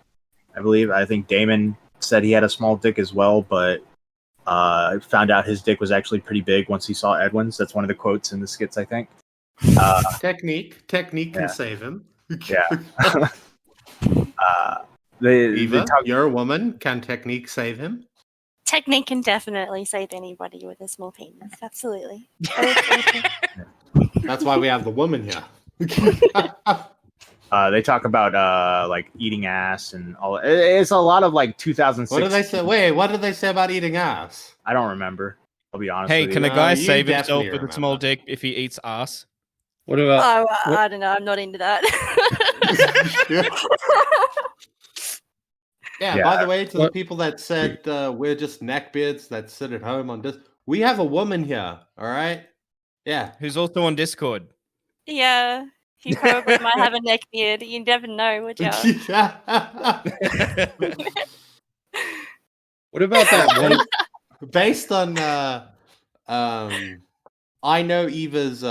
I believe. I think Damon said he had a small dick as well, but found out his dick was actually pretty big once he saw Edwin's. That's one of the quotes in the skits, I think. Technique can save him. Yeah. Eva, you're a woman. Can technique save him? Technique can definitely save anybody with a small penis. Absolutely. That's why we have the woman here. They talk about like eating ass and all. It's a lot of like 2006. What did they say? Wait, what did they say about eating ass? I don't remember. I'll be honest. Hey, with can you. a guy you save himself definitely with a remember. small dick if he eats ass? What about? Oh, I don't know. I'm not into that. Yeah, by the way, to the people that said we're just neckbeards that sit at home on this, we have a woman here, all right? Yeah. Who's also on Discord. Yeah. He probably might have a neck beard. You never know, would you? What about that one? Based on I know Eva's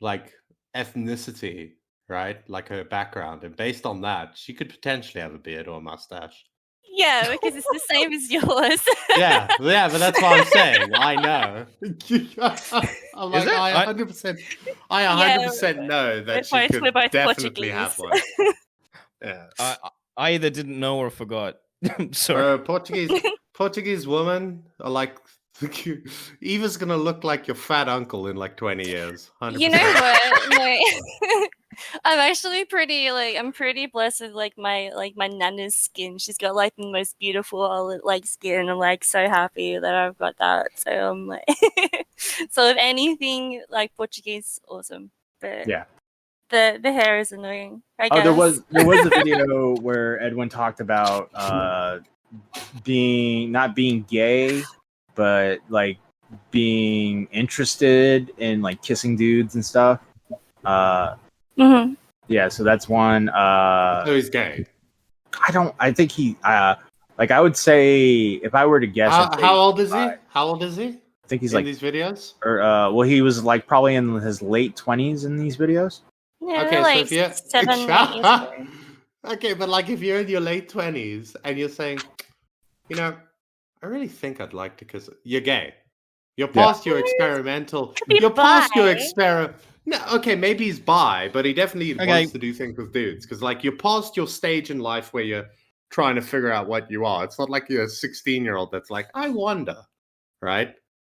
like ethnicity, right? Like her background, and based on that, she could potentially have a beard or a mustache. Yeah, because it's the same as yours. Yeah, but that's what I'm saying. I know. I'm like, Is it? I 100%. I 100% know that she could we're both definitely Portuguese. have one. Yeah. I either didn't know or forgot. Sorry. Portuguese women are like Eva's gonna look like your fat uncle in like 20 years. 100%. You know what? No. I'm pretty blessed with my nana's skin. She's got like the most beautiful skin. I'm like so happy that I've got that. So I'm like, so if anything, like Portuguese, awesome. But Yeah. the hair is annoying. I Oh, guess. there was a video where Edwin talked about not being gay, but like being interested in like kissing dudes and stuff. Mm-hmm. Yeah, so that's one. So he's gay. I think he. Like I would say, if I were to guess, I'd say How old is he? 5. How old is he? I think he's in like, these videos? or well, he was like probably in his late 20s in these videos. Yeah, Okay, like so if you're 7, 8 years ago. okay, but like if you're in your late 20s and you're saying, you know, I really think I'd like to kiss. You're gay. You're past your experimental. be You're past your bi. experiment. No, okay, maybe he's bi, but he definitely Okay. wants to do things with dudes. Because like you're past your stage in life where you're trying to figure out what you are. It's not like you're a 16-year-old that's like, I wonder, right?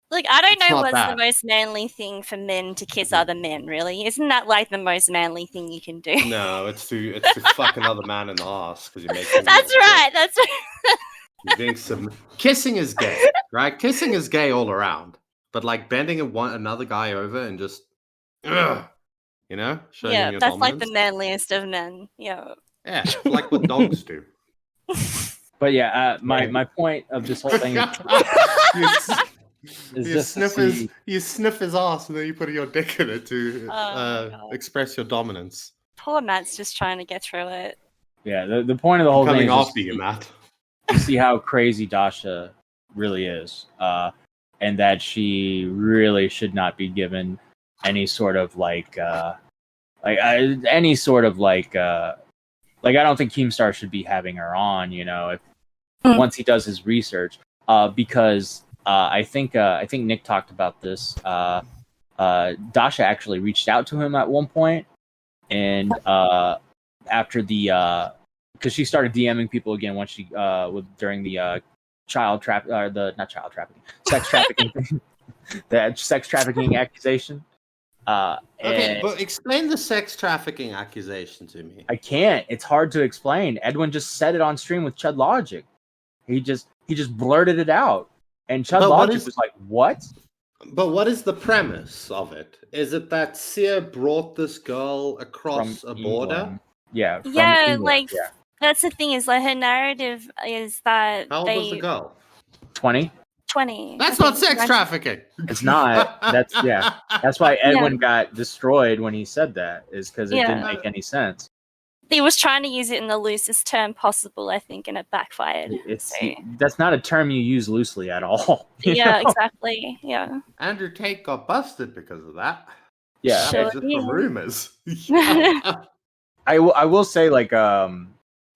Look, I don't It's know not what's that. the most manly thing for men to kiss other men, really. Isn't that like the most manly thing you can do? No, it's to fuck another man in the ass because you're making. That's right. That's right. You're being Kissing is gay, right? Kissing is gay all around. But like bending another guy over and just, showing Yeah, your that's like dominance. the manliest of men. Yeah. Yeah, it's like what dogs do. But yeah, my point of this whole thing is You just sniff his ass and then you put your dick in it to God. express your dominance. Poor Matt's just trying to get through it. yeah. The point of the whole thing Coming is after just you, Matt. to see how crazy Dasha really is, and that she really should not be given any sort of I don't think Keemstar should be having her on, if once he does his research, because I think Nick talked about this. Dasha actually reached out to him at one point, and after the because she started DMing people again once she during the sex trafficking the sex trafficking accusation. Okay, and but explain the sex trafficking accusation to me. I can't. It's hard to explain. Edwin just said it on stream with Chud Logic. He just blurted it out, and Chud Logic was like, "What?" But what is the premise of it? Is it that Sear brought this girl across a border? England. Yeah. From Yeah, England. like Yeah. that's the thing is like her narrative is that How old was the girl? 20. 20. That's I not think, sex right? trafficking. It's not. That's why Edwin got destroyed when he said that. Is because it didn't make any sense. He was trying to use it in the loosest term possible, I think, and it backfired. That's not a term you use loosely at all. Yeah, exactly. Yeah. Andrew Tate got busted because of that. Yeah. Sure Just the did. rumors. I will say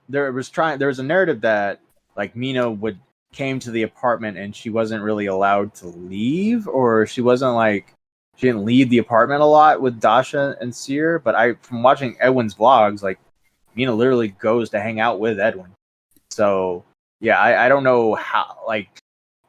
there was a narrative that like Mina came to the apartment and she wasn't really allowed to leave, or she didn't leave the apartment a lot with Dasha and Sear. But from watching Edwin's vlogs, like Mina literally goes to hang out with Edwin. So yeah, I don't know how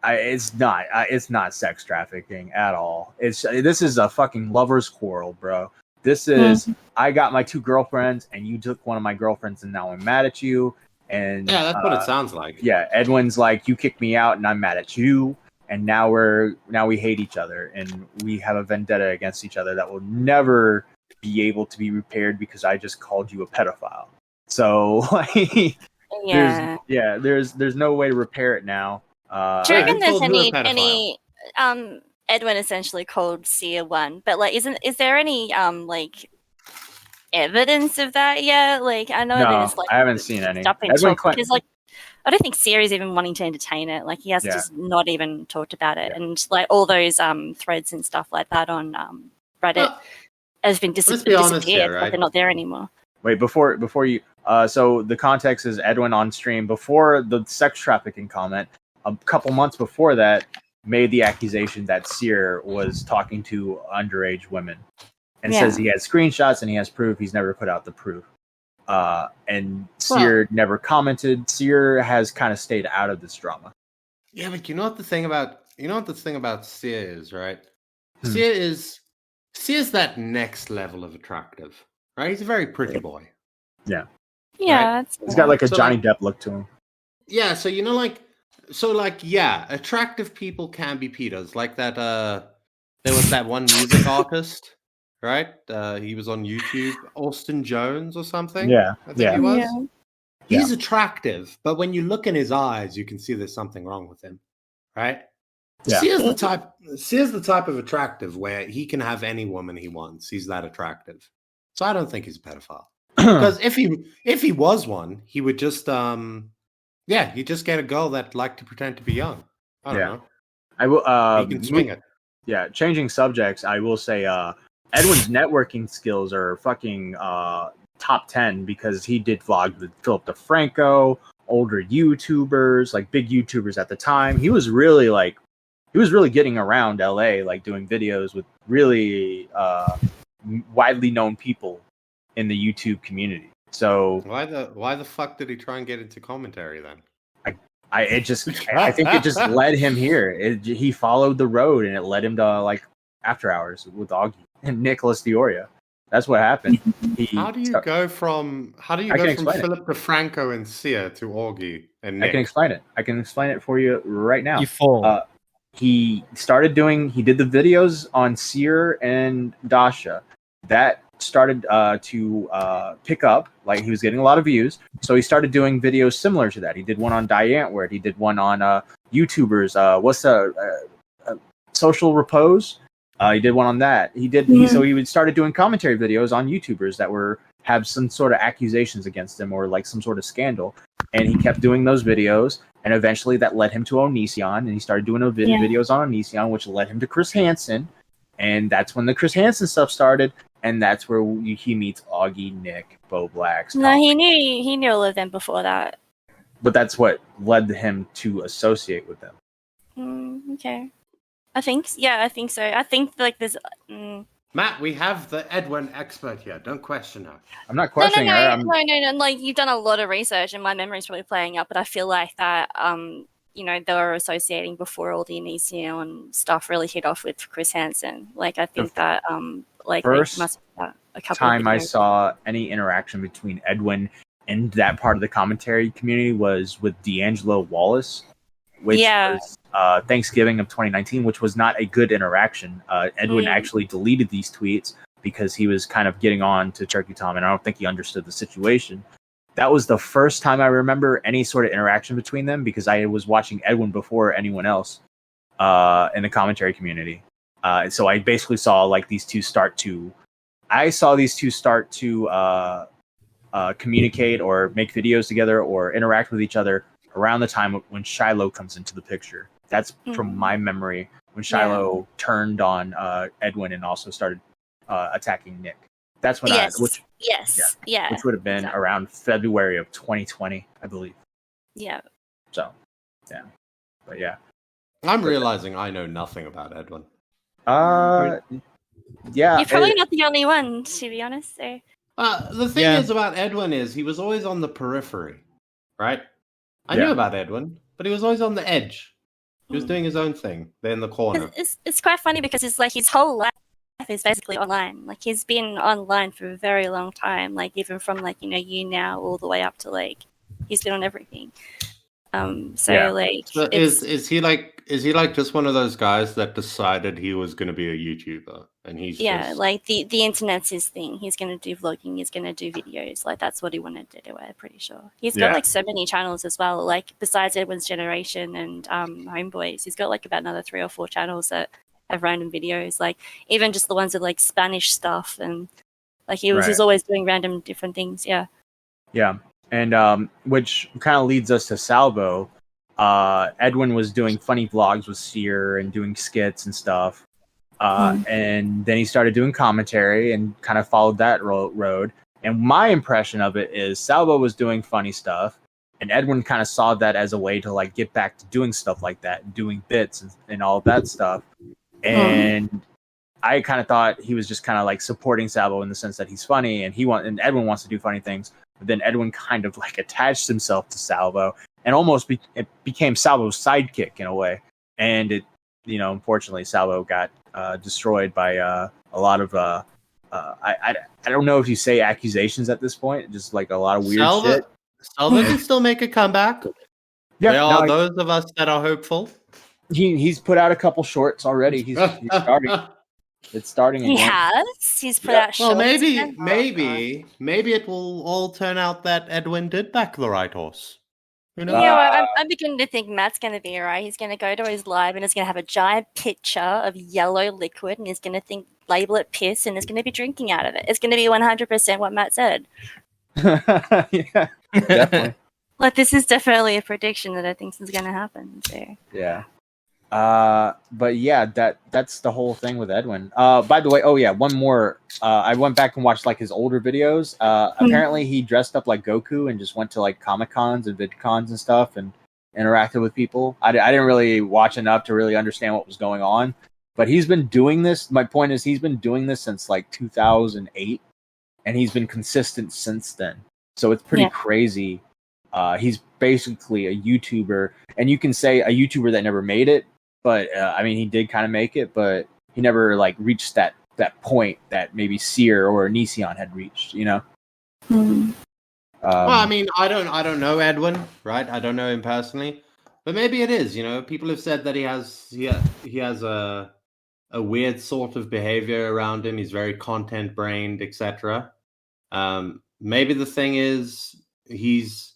it's not sex trafficking at all. This is a fucking lover's quarrel, bro. This is I got my 2 girlfriends and you took one of my girlfriends and now I'm mad at you. And yeah, that's what it sounds like. Yeah, Edwin's like, you kicked me out and I'm mad at you, and now we hate each other and we have a vendetta against each other that will never be able to be repaired because I just called you a pedophile. So there's no way to reper it now. Do you reckon there's told you a any Edwin essentially called Sear one, but like is there any evidence of that yet? Like I know there's I haven't seen any. Because like I don't think Sear is even wanting to entertain it. Like he has just not even talked about it, and like all those threads and stuff like that on Reddit has been disappeared. Here, right? Like they're not there anymore. Wait, before you so the context is Edwin on stream before the sex trafficking comment. A couple months before that, made the accusation that Sear was talking to underage women, and says he has screenshots and he has proof. He's never put out the proof. And Sear never commented. Sear has kind of stayed out of this drama. Yeah, but you know what the thing about Sear is, right? Sear's that next level of attractive, right? He's a very pretty boy. Yeah. Yeah. Right? He's got like a Johnny Depp look to him. Yeah, so attractive people can be pedos. Like that there was that one music artist, right? He was on YouTube, Austin Jones or something. Yeah. I think he was. Yeah. He's attractive, but when you look in his eyes, you can see there's something wrong with him. Right? Yeah. Sear's the type of attractive where he can have any woman he wants. He's that attractive. So I don't think he's a pedophile. Because if he was one, he would just he'd just get a girl that liked to pretend to be young. I don't know. I will he can swing it. Yeah, changing subjects, I will say Edwin's networking skills are fucking top 10 because he did vlog with Philip DeFranco, older YouTubers, like big YouTubers at the time. He was really getting around LA, like doing videos with really widely known people in the YouTube community. So why the fuck did he try and get into commentary then? I think it just led him here. He followed the road, and it led him to like After Hours with Augie and Nicholas Dioria. That's what happened. How do you go from Philip DeFranco and Sia to Augie and Nick? I can explain it. I can explain it for you right now. You fall. He did the videos on Sear and Dasha. That started to pick up. Like, he was getting a lot of views. So he started doing videos similar to that. He did one on Diantware. He did one on YouTubers. What's Social Repose? He did one on that. So he started doing commentary videos on YouTubers that have some sort of accusations against him or like some sort of scandal. And he kept doing those videos. And eventually that led him to Onision, and he started doing videos on Onision, which led him to Chris Hansen. And that's when the Chris Hansen stuff started. And that's where he meets Augie, Nick, Bo Blacks. No, he knew all of them before that. But that's what led him to associate with them. Okay. I think so. I think like there's... Matt, we have the Edwin expert here. Don't question her. I'm not questioning her. No. Like, you've done a lot of research, and my memory's probably playing up. But I feel like that, they were associating before all the Onision and stuff really hit off with Chris Hansen. Like, I think that, first must have a couple time I saw any interaction between Edwin and that part of the commentary community was with D'Angelo Wallace, which was Thanksgiving of 2019, which was not a good interaction. Edwin actually deleted these tweets because he was kind of getting on to Turkey Tom, and I don't think he understood the situation. That was the first time I remember any sort of interaction between them, because I was watching Edwin before anyone else in the commentary community. So I basically saw like these two start to communicate or make videos together or interact with each other around the time when Shiloh comes into the picture. That's from my memory, when Shiloh turned on Edwin and also started attacking Nick. That's when which would have been around February of 2020, I believe. Yeah. So, yeah. But yeah. I'm realizing I know nothing about Edwin. Yeah. You're probably not the only one, to be honest. So. The thing is about Edwin is he was always on the periphery, right? I knew about Edwin, but he was always on the edge. He was doing his own thing there in the corner. It's quite funny because it's like his whole life is basically online. Like, he's been online for a very long time. Like, even from like you now all the way up to like he's been on everything. So is he like just one of those guys that decided he was going to be a YouTuber and he's like the internet's his thing. He's going to do vlogging. He's going to do videos. Like, that's what he wanted to do. I'm pretty sure he's got like so many channels as well. Like, besides Edwin's Generation and Homeboys, he's got like about another 3 or 4 channels that have random videos. Like, even just the ones with like Spanish stuff, and like he's always doing random different things. Yeah. And which kind of leads us to Salvo. Edwin was doing funny vlogs with Sear and doing skits and stuff. And then he started doing commentary and kind of followed that road. And my impression of it is Salvo was doing funny stuff, and Edwin kind of saw that as a way to like get back to doing stuff like that, doing bits and all of that stuff. And I kind of thought he was just kind of like supporting Salvo in the sense that he's funny and and Edwin wants to do funny things. But then Edwin kind of like attached himself to Salvo and almost it became Salvo's sidekick in a way. And it, unfortunately, Salvo got destroyed by a lot of I don't know if you say accusations at this point, just like a lot of weird shit. Salvo can still make a comeback. Yeah, there are those of us that are hopeful. He's put out a couple shorts already. He's starting. It's starting again. He has. He's put out shorts. Well, maybe it will all turn out that Edwin did back the right horse. I'm beginning to think Matt's going to be alright. He's going to go to his live and he's going to have a giant pitcher of yellow liquid, and he's going to label it piss, and he's going to be drinking out of it. It's going to be 100% what Matt said. Yeah, definitely. Like, this is definitely a prediction that I think is going to happen. So. Yeah. But yeah, that's the whole thing with Edwin. By the way, oh yeah, one more. I went back and watched like his older videos. Apparently he dressed up like Goku and just went to like Comic Cons and VidCons and stuff and interacted with people. I didn't really watch enough to really understand what was going on, but he's been doing this. My point is he's been doing this since like 2008, and he's been consistent since then. So it's pretty crazy. He's basically a YouTuber, and you can say a YouTuber that never made it. But I mean, he did kind of make it, but he never like reached that point that maybe Seer or Onision had reached. You know. Well, I mean, I don't know Edwin, right? I don't know him personally, but maybe it is. You know, people have said that he has a weird sort of behavior around him. He's very content brained, etc. Maybe the thing is he's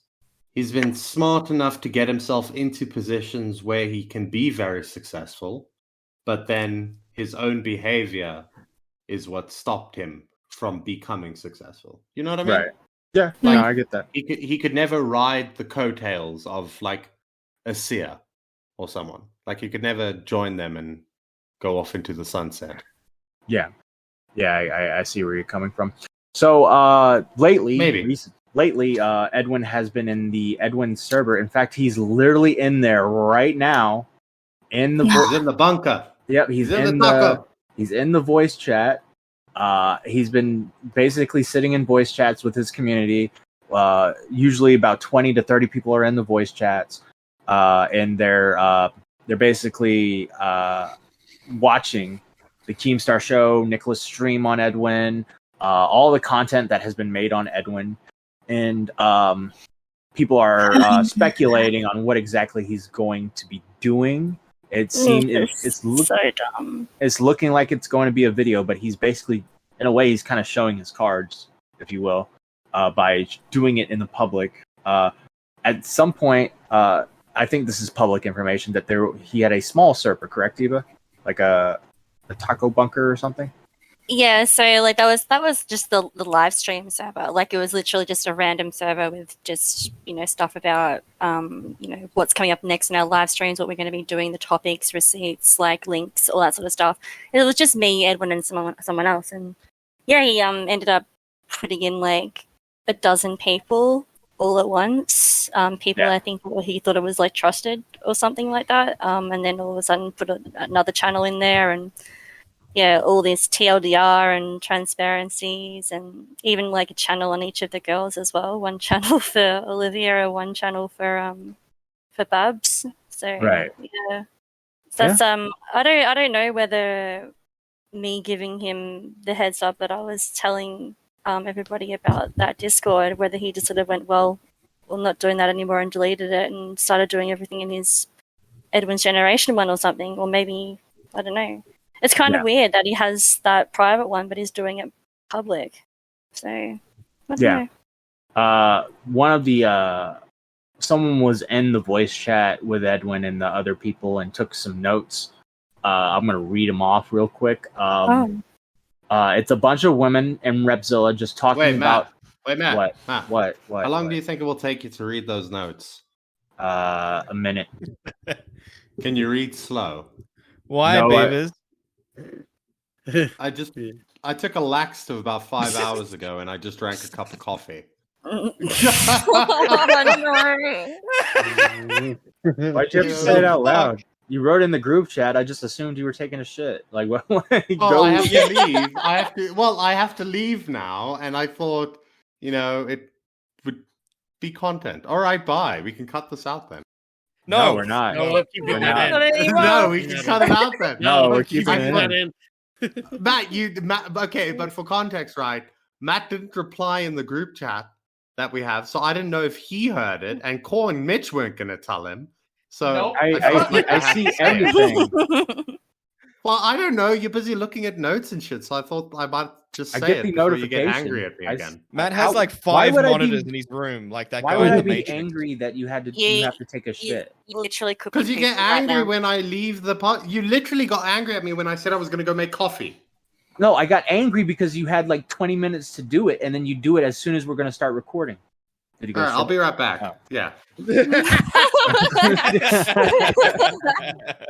been smart enough to get himself into positions where he can be very successful, but then his own behavior is what stopped him from becoming successful. You know what I mean? Right. Yeah, Like, no, I get that. He could never ride the coattails of like a seer or someone. Like he could never join them and go off into the sunset. Yeah, I see where you're coming from. So lately, Edwin has been in the Edwin server. In fact, he's literally in there right now. He's in the bunker. Yep, he's in the voice chat. He's been basically sitting in voice chats with his community. Usually about 20 to 30 people are in the voice chats. And they're basically watching the Keemstar show, Nicholas stream on Edwin, all the content that has been made on Edwin. And people are speculating on what exactly he's going to be doing. It's so dumb. It's looking like it's going to be a video, but he's basically, in a way, he's kind of showing his cards, if you will, by doing it in the public. At some point, I think this is public information that he had a small server, correct, Eva? Like a taco bunker or something. Yeah, so like that was just the live stream server. Like it was literally just a random server with just, stuff about what's coming up next in our live streams, what we're going to be doing, the topics, receipts, like links, all that sort of stuff. It was just me, Edwin, and someone else, and yeah, he ended up putting in like a dozen people all at once. I think he thought it was like trusted or something like that. And then all of a sudden put another channel in there, and yeah, all this TLDR and transparencies, and even like a channel on each of the girls as well. One channel for Olivia, or one channel for Babs. So right. Yeah, so that's I don't know whether me giving him the heads up that I was telling everybody about that Discord, whether he just sort of went, well, we're not doing that anymore, and deleted it and started doing everything in his Edwin's Generation one or something, or maybe I don't know. It's kind of weird that he has that private one, but he's doing it public. So, I don't know. One of the someone was in the voice chat with Edwin and the other people and took some notes. I'm gonna read them off real quick. It's a bunch of women in Repzilla just talking about. Matt. What? How long do you think it will take you to read those notes? A minute. Can you read slow? Why, Beavers? I took a laxative about 5 hours ago, and I just drank a cup of coffee. Why'd you have to say it out loud? You wrote in the group chat. I just assumed you were taking a shit. Like, what? I have to leave. I have to leave now, and I thought, it would be content. All right, bye. We can cut this out then. No, we're not. No, we're keeping that in. No, we can cut it out then. No, we're keeping it in. Matt, okay, but for context, right? Matt didn't reply in the group chat that we have, so I didn't know if he heard it, and Cole and Mitch weren't going to tell him. So I see everything. Well, I don't know. You're busy looking at notes and shit, so I thought I might just say it before you get angry at me again. Matt has like 5 monitors in his room, like that. Why would I be angry that you have to take a shit? You literally could. Because you get angry when I leave the pot. You literally got angry at me when I said I was going to go make coffee. No, I got angry because you had like 20 minutes to do it, and then you do it as soon as we're going to start recording. Did he go? All right, I'll be right back. Oh. Yeah.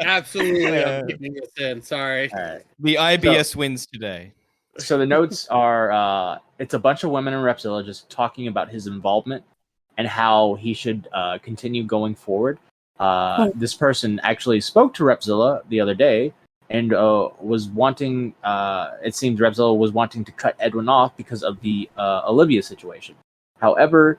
Absolutely, I'm keeping this in. Sorry. All right. The IBS wins today. So the notes are it's a bunch of women in Repzilla just talking about his involvement and how he should continue going forward. This person actually spoke to Repzilla the other day and was wanting, it seems Repzilla was wanting to cut Edwin off because of the Olivia situation. However,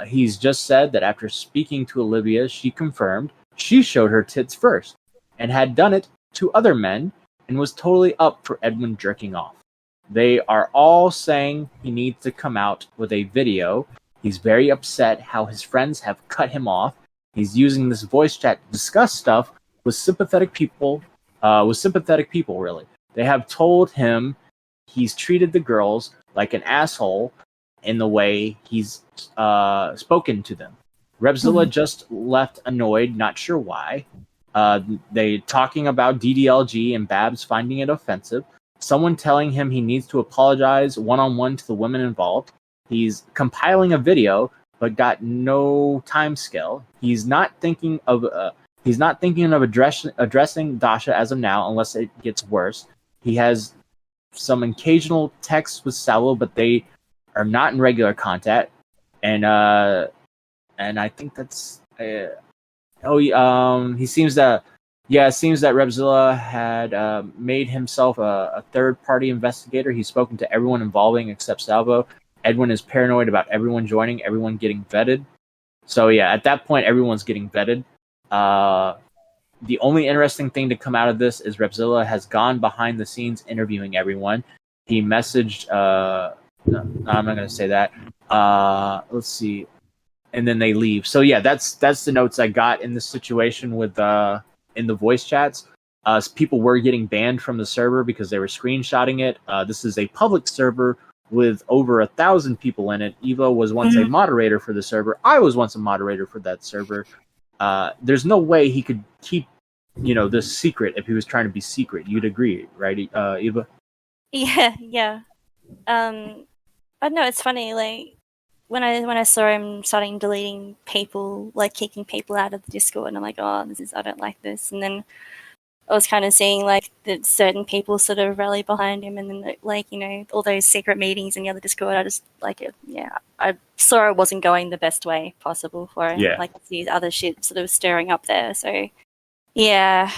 he's just said that after speaking to Olivia, she confirmed she showed her tits first and had done it to other men and was totally up for Edwin jerking off. They are all saying he needs to come out with a video. He's very upset how his friends have cut him off. He's using this voice chat to discuss stuff with sympathetic people. Really. They have told him he's treated the girls like an asshole in the way he's spoken to them. Repzilla just left annoyed, not sure why. They talking about DDLG and Babs finding it offensive. Someone telling him he needs to apologize one-on-one to the women involved. He's compiling a video, but got no time scale. He's not thinking of addressing Dasha as of now, unless it gets worse. He has some occasional texts with Salvo, but they are not in regular contact. And I think that's. It seems that Repzilla had made himself a third-party investigator. He's spoken to everyone involving except Salvo. Edwin is paranoid about everyone joining, everyone getting vetted. So yeah, at that point, everyone's getting vetted. The only interesting thing to come out of this is Repzilla has gone behind the scenes interviewing everyone. He messaged. No, I'm not going to say that. Let's see. And then they leave. So yeah, that's the notes I got in this situation with in the voice chats. People were getting banned from the server because they were screenshotting it. This is a public server with over 1,000 people in it. Evo was once a moderator for the server. I was once a moderator for that server. There's no way he could keep, this secret if he was trying to be secret. You'd agree, right, Eva? Yeah. I know it's funny. Like when I saw him starting deleting people, like kicking people out of the Discord, and I'm like, I don't like this. And then I was kind of seeing like that certain people sort of rally behind him, and then like all those secret meetings in the other Discord. I just like it. Yeah, I saw it wasn't going the best way possible for him. Yeah. Like these other shit sort of stirring up there. So yeah.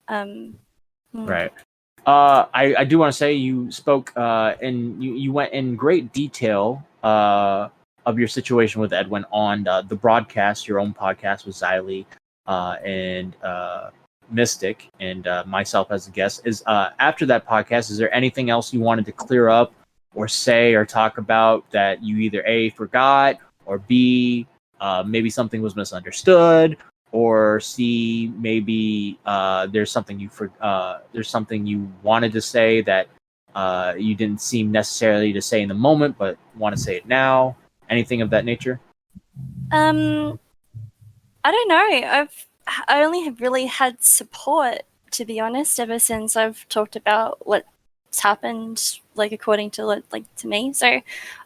Right. I do want to say you spoke and you went in great detail of your situation with Edwin on the broadcast, your own podcast with Xylee and Mystic and myself as a guest. Is after that podcast, is there anything else you wanted to clear up or say or talk about that you either A, forgot, or B, maybe something was misunderstood, or C, maybe there's something you wanted to say that you didn't seem necessarily to say in the moment but want to say it now? Anything of that nature? I don't know. I only have really had support, to be honest, ever since I've talked about what's happened, like according to to me. So,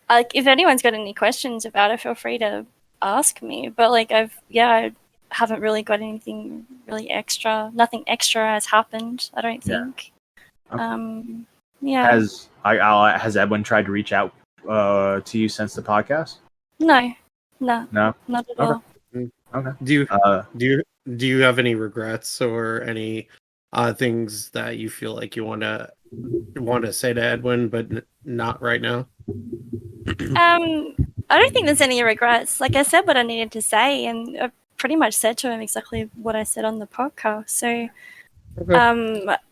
if anyone's got any questions about it, feel free to ask me. But I haven't really got anything really extra. Nothing extra has happened, I don't think. Okay. Yeah. Has Edwin tried to reach out to you since the podcast? No, No, not at all. Okay. Do you have any regrets or any things that you feel like you want to say to Edwin, but not right now? I don't think there's any regrets. Like I said what I needed to say, and I pretty much said to him exactly what I said on the podcast. So,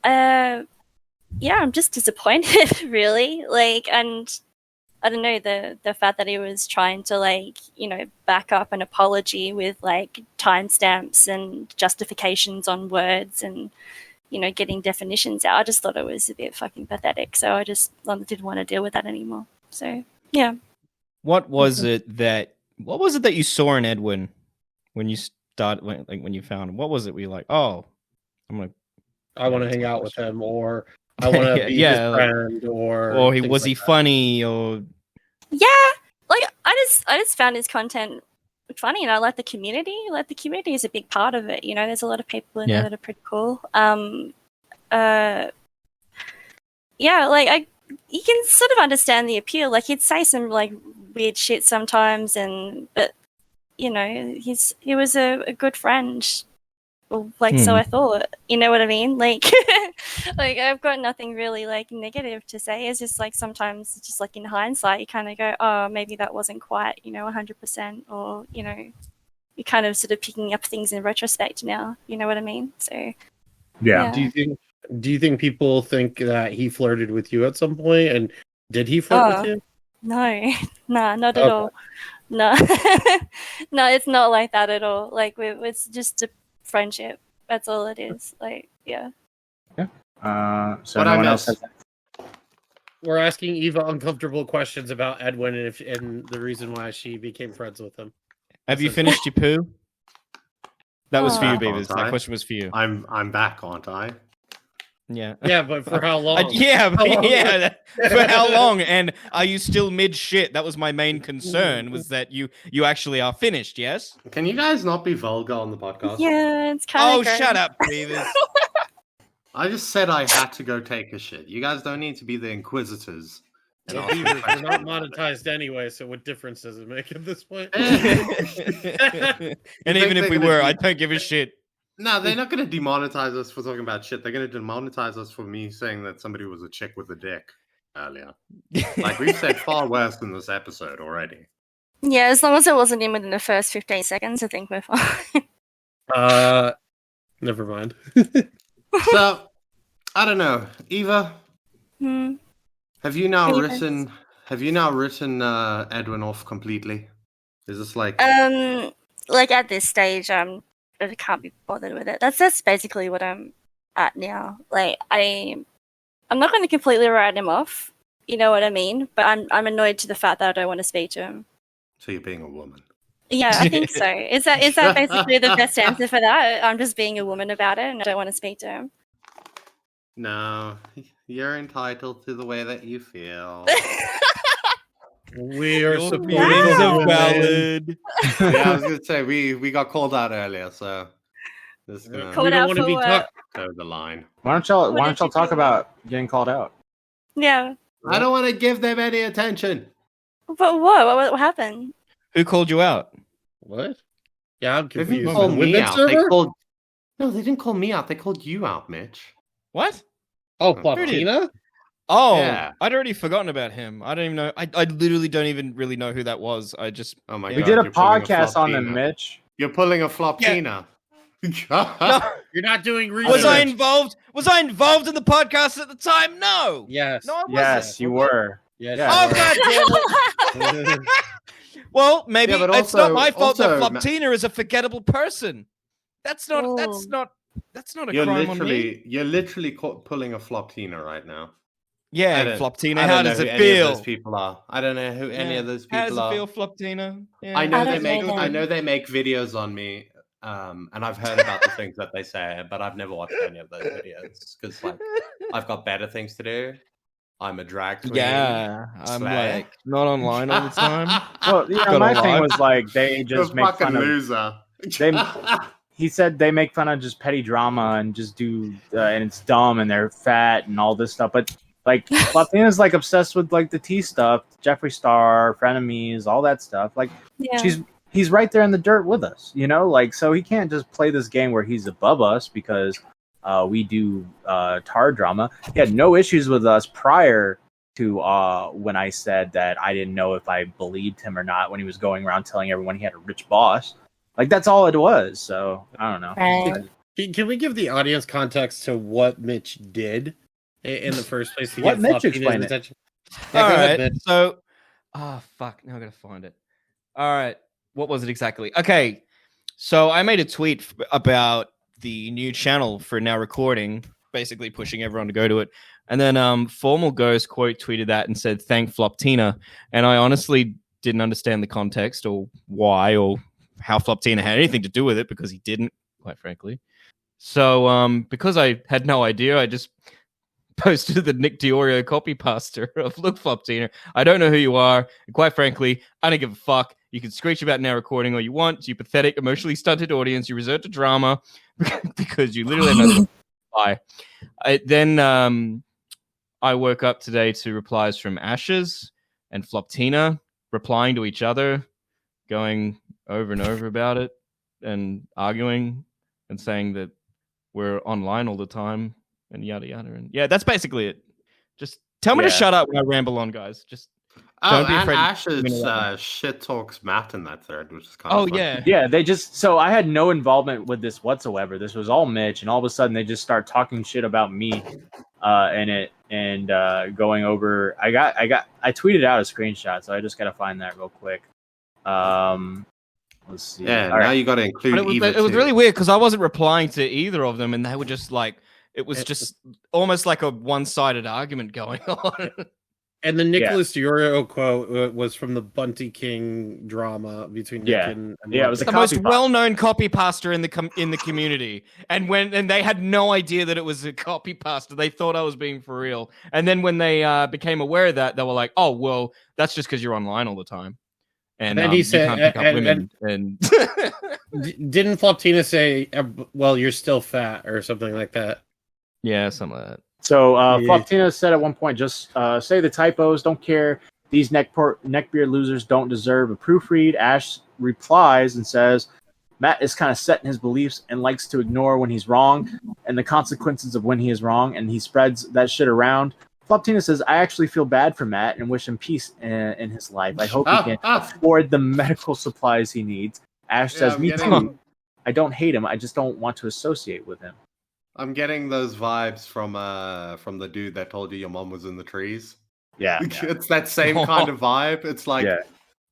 I'm just disappointed, really. And I don't know, the fact that he was trying to back up an apology with timestamps and justifications on words and getting definitions out. I just thought it was a bit fucking pathetic. So I just didn't want to deal with that anymore. So yeah. What was it that you saw in Edwin when you when you found him? What was it where you're like, oh, I want to hang out with him, or I want to be his friend, or was he funny, or yeah, I just found his content funny, and I like the community. Like the community is a big part of it. You know, there's a lot of people in there that are pretty cool. You can sort of understand the appeal. Like he'd say some like weird shit sometimes, but you know, he was a good friend. Well, so I thought. You know what I mean? Like, like I've got nothing really like negative to say. It's just like sometimes, just like in hindsight, you kind of go, oh, maybe that wasn't quite, 100%, or you're kind of sort of picking up things in retrospect now. You know what I mean? So Yeah. Do you think people think that he flirted with you at some point? And did he flirt with you? No, nah, not at all. No, no, it's not like that at all. Like it's just a friendship. That's all it is. Like, yeah. So no one else has that. We're asking Eva uncomfortable questions about Edwin and the reason why she became friends with him. Have you finished your poo? That was for you, Aren't Beavers. I? That question was for you. I'm back, aren't I? Yeah. Yeah, but for how long? For how long? And are you still mid shit? That was my main concern, was that you actually are finished, yes? Can you guys not be vulgar on the podcast? Yeah, it's kind of. Oh, shut up, Beavers. I just said I had to go take a shit. You guys don't need to be the inquisitors. Well, Beavers, we're not monetized anyway, so what difference does it make at this point? And even if we were, I don't give a shit. No, they're not going to demonetize us for talking about shit. They're going to demonetize us for me saying that somebody was a chick with a dick earlier. Like, we've said far worse in this episode already. Yeah, as long as it wasn't in within the first 15 seconds, I think we're fine. Never mind. So, I don't know. Eva, Hmm. have you now Yes. written Edwin off completely? Is this like... Like at this stage, I can't be bothered with it. That's basically what I'm at now. Like I'm not going to completely write him off. You know what I mean? But I'm annoyed to the fact that I don't want to speak to him. So you're being a woman. Yeah, I think so. Is that basically the best answer for that? I'm just being a woman about it, and I don't want to speak to him. No, you're entitled to the way that you feel. We are Your supporting feelings the are women. valid. Yeah, I was gonna say we got called out earlier, so this is gonna Called We don't out want to for be what? talked. toe the line. Why don't y'all What did you talk do? about getting called out? Yeah, I don't want to give them any attention. but what happened? Who called you out? What? Yeah, I'm They confused. didn't call me Women's out. server? No, they didn't call me out. They called you out, Mitch. What? Oh, did? Plopina? Oh, Yeah. I'd already forgotten about him. I don't even know. I literally don't even really know who that was. I just... Oh my We We god. did a you're pulling podcast on them, flopina. Mitch. You're pulling a flopina. No, You're not doing was research. I involved? Was I involved in the podcast at the time? No. Yes. No, I wasn't. Yes, you were. Yes. Yeah. Oh god damn it! Well, maybe Yeah, but it's not also- my fault that also, Floptina is a forgettable person. That's not. That's Oh. not. That's not a You're crime on me. literally pulling a floptina right now. Yeah, I don't- Floptina. I How don't know does who it any of feel? those people are. I don't know who any Yeah. of those How does people it are. feel, Floptina? Yeah. I know I they don't make know. I know they make videos on me, and I've heard about the things that they say, but I've never watched any of those videos because like I've got better things to do. I'm a drag queen. Yeah, I'm Slay. like not online all the time. Well, yeah, Gotta my lie. thing was like they You're a just make fucking fun of. loser. They- He said they make fun of just petty drama and just do, and it's dumb and they're fat and all this stuff. But like, Flopina's like obsessed with like the T stuff, Jeffree Star, frenemies, all that stuff. Like, Yeah. he's right there in the dirt with us, you know. Like, so he can't just play this game where he's above us because we do tar drama. He had no issues with us prior to when I said that I didn't know if I believed him or not when he was going around telling everyone he had a rich boss. Like, that's all it was. So I don't know. Right. Can we give the audience context to what Mitch did in the first place to Let get Mitch Flopina's explain it. attention? All go ahead, right. Mitch. So, fuck. Now I gotta find it. All right. What was it exactly? Okay. So I made a tweet about the new channel for Now Recording, basically pushing everyone to go to it. And then Formal Ghost quote tweeted that and said, "Thank Floptina." And I honestly didn't understand the context or why or how Floptina had anything to do with it, because he didn't, quite frankly. So because I had no idea, I just posted the Nick Diorio copy pasta of "Look, Floptina, I don't know who you are, and quite frankly, I don't give a fuck. You can screech about now recording all you want. You pathetic, emotionally stunted audience. You resort to drama because you literally have nothing to lie." Then I woke up today to replies from Ashes and Floptina replying to each other, going over and over about it and arguing and saying that we're online all the time and yada yada. And yeah, that's basically it. Just tell me to shut up when I ramble on, guys. Just don't be afraid. Ashes shit talks Matt in that thread, which is kind of funny. Yeah. They just so I had no involvement with this whatsoever. This was all Mitch, and all of a sudden they just start talking shit about me in it and going over. I tweeted out a screenshot, so I just gotta find that real quick. Let's see. Yeah, now you got to include. It was really weird because I wasn't replying to either of them, and they were just like, it was just almost like a one-sided argument going on. And the Nicholas Diorio quote was from the Bunty King drama between Nick and it was the most well-known copy pasta in the community. And they had no idea that it was a copy pasta. They thought I was being for real. And then when they became aware of that, they were like, "Oh, well, that's just because you're online all the time." And then he said, "You can't pick up women." And didn't Floptina say, "Well, you're still fat" or something like that? Yeah, something like that. So Floptina said at one point, just say the typos, don't care. These neckbeard losers don't deserve a proofread. Ash replies and says, Matt is kind of set in his beliefs and likes to ignore when he's wrong and the consequences of when he is wrong, and he spreads that shit around. Floptina says, I actually feel bad for Matt and wish him peace in his life. I hope he can afford the medical supplies he needs. Ash says, me too. I don't hate him. I just don't want to associate with him. I'm getting those vibes from the dude that told you your mom was in the trees. Yeah. It's that same kind of vibe. It's like,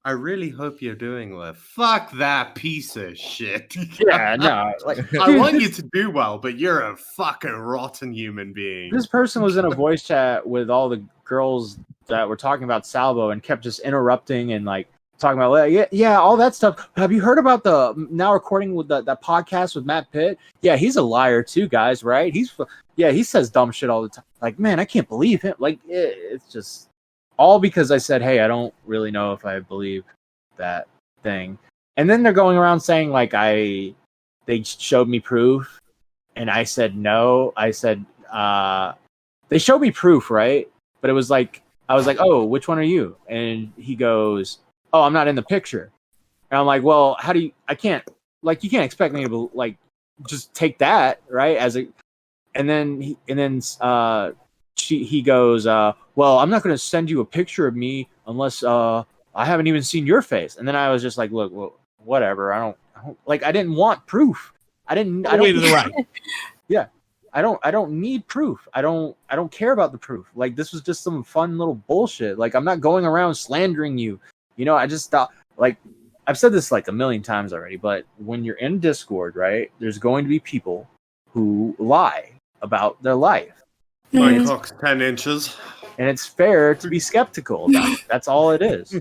I really hope you're doing well. Fuck that piece of shit. Yeah, no. I want you to do well, but you're a fucking rotten human being. This person was in a voice chat with all the girls that were talking about Salvo and kept just interrupting and talking about all that stuff. Have you heard about the now recording with that podcast with Matt Pitt? Yeah, he's a liar too, guys. Right? He says dumb shit all the time. Like, man, I can't believe him. It's just all because I said, hey, I don't really know if I believe that thing. And then they're going around saying they showed me proof, and I said no. I said they showed me proof, right? But it was like I was like, oh, which one are you? And he goes, oh, I'm not in the picture. And I'm like, well, you can't expect me to just take that, right? And then he goes, well, I'm not going to send you a picture of me unless I haven't even seen your face. And then I was just like, look, well, whatever. I didn't want proof. I don't need proof. I don't care about the proof. This was just some fun little bullshit. I'm not going around slandering you. I just thought, I've said this a million times already, but when you're in Discord, right, there's going to be people who lie about their life. My cock's 10 inches. And it's fair to be skeptical about it. That's all it is.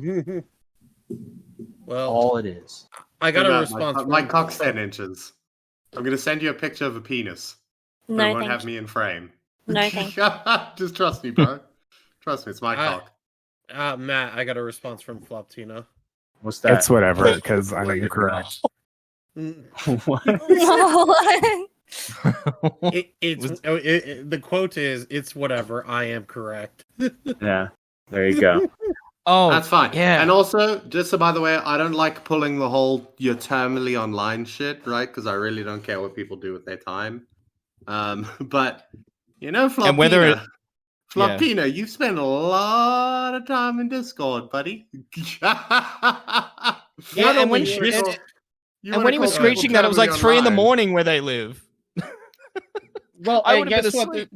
Well, all it is. I got a response. My cock's 10 inches. I'm going to send you a picture of a penis. No, you won't have me in frame. No, thank you. Just trust me, bro. Trust me, it's my cock. Matt, I got a response from Floptina. What's that? It's whatever, because I know you're correct. What? The quote is, "It's whatever. I am correct." Yeah, there you go. Oh, that's fine. Yeah, and also, just so by the way, I don't like pulling the whole "you're terminally online" shit, right? Because I really don't care what people do with their time. But Flopina, and whether Flopina, you've spent a lot of time in Discord, buddy. And when he was screeching that, it was 3 a.m. where they live. Well, I guess what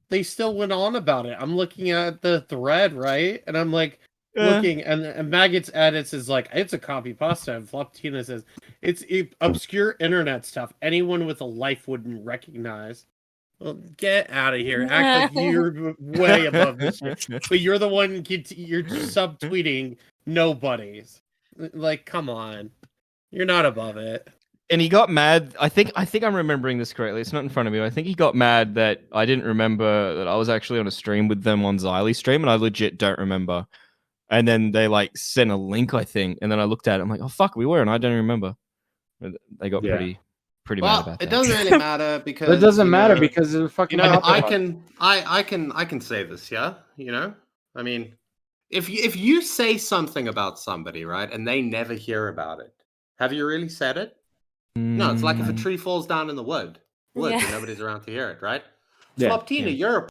they still went on about it. I'm looking at the thread, right? And I'm looking, and Maggots edits is it's a copy pasta, and Floptina says it's obscure internet stuff anyone with a life wouldn't recognize. Well, get out of here. Act like you're way above this shit. But you're the one you're subtweeting nobodies. Come on. You're not above it. And he got mad. I think I'm remembering this correctly. It's not in front of me. I think he got mad that I didn't remember that I was actually on a stream with them on Xyle's stream, and I legit don't remember. And then they like sent a link, I think, and then I looked at it. I'm like, oh fuck, we were, and I don't remember. They got pretty mad about that. It doesn't really matter because it doesn't matter because it's fucking. I can say this, yeah. I mean, if you say something about somebody, right, and they never hear about it, have you really said it? No, it's like if a tree falls down in the woods and nobody's around to hear it, right? Yeah. Floptina, you're a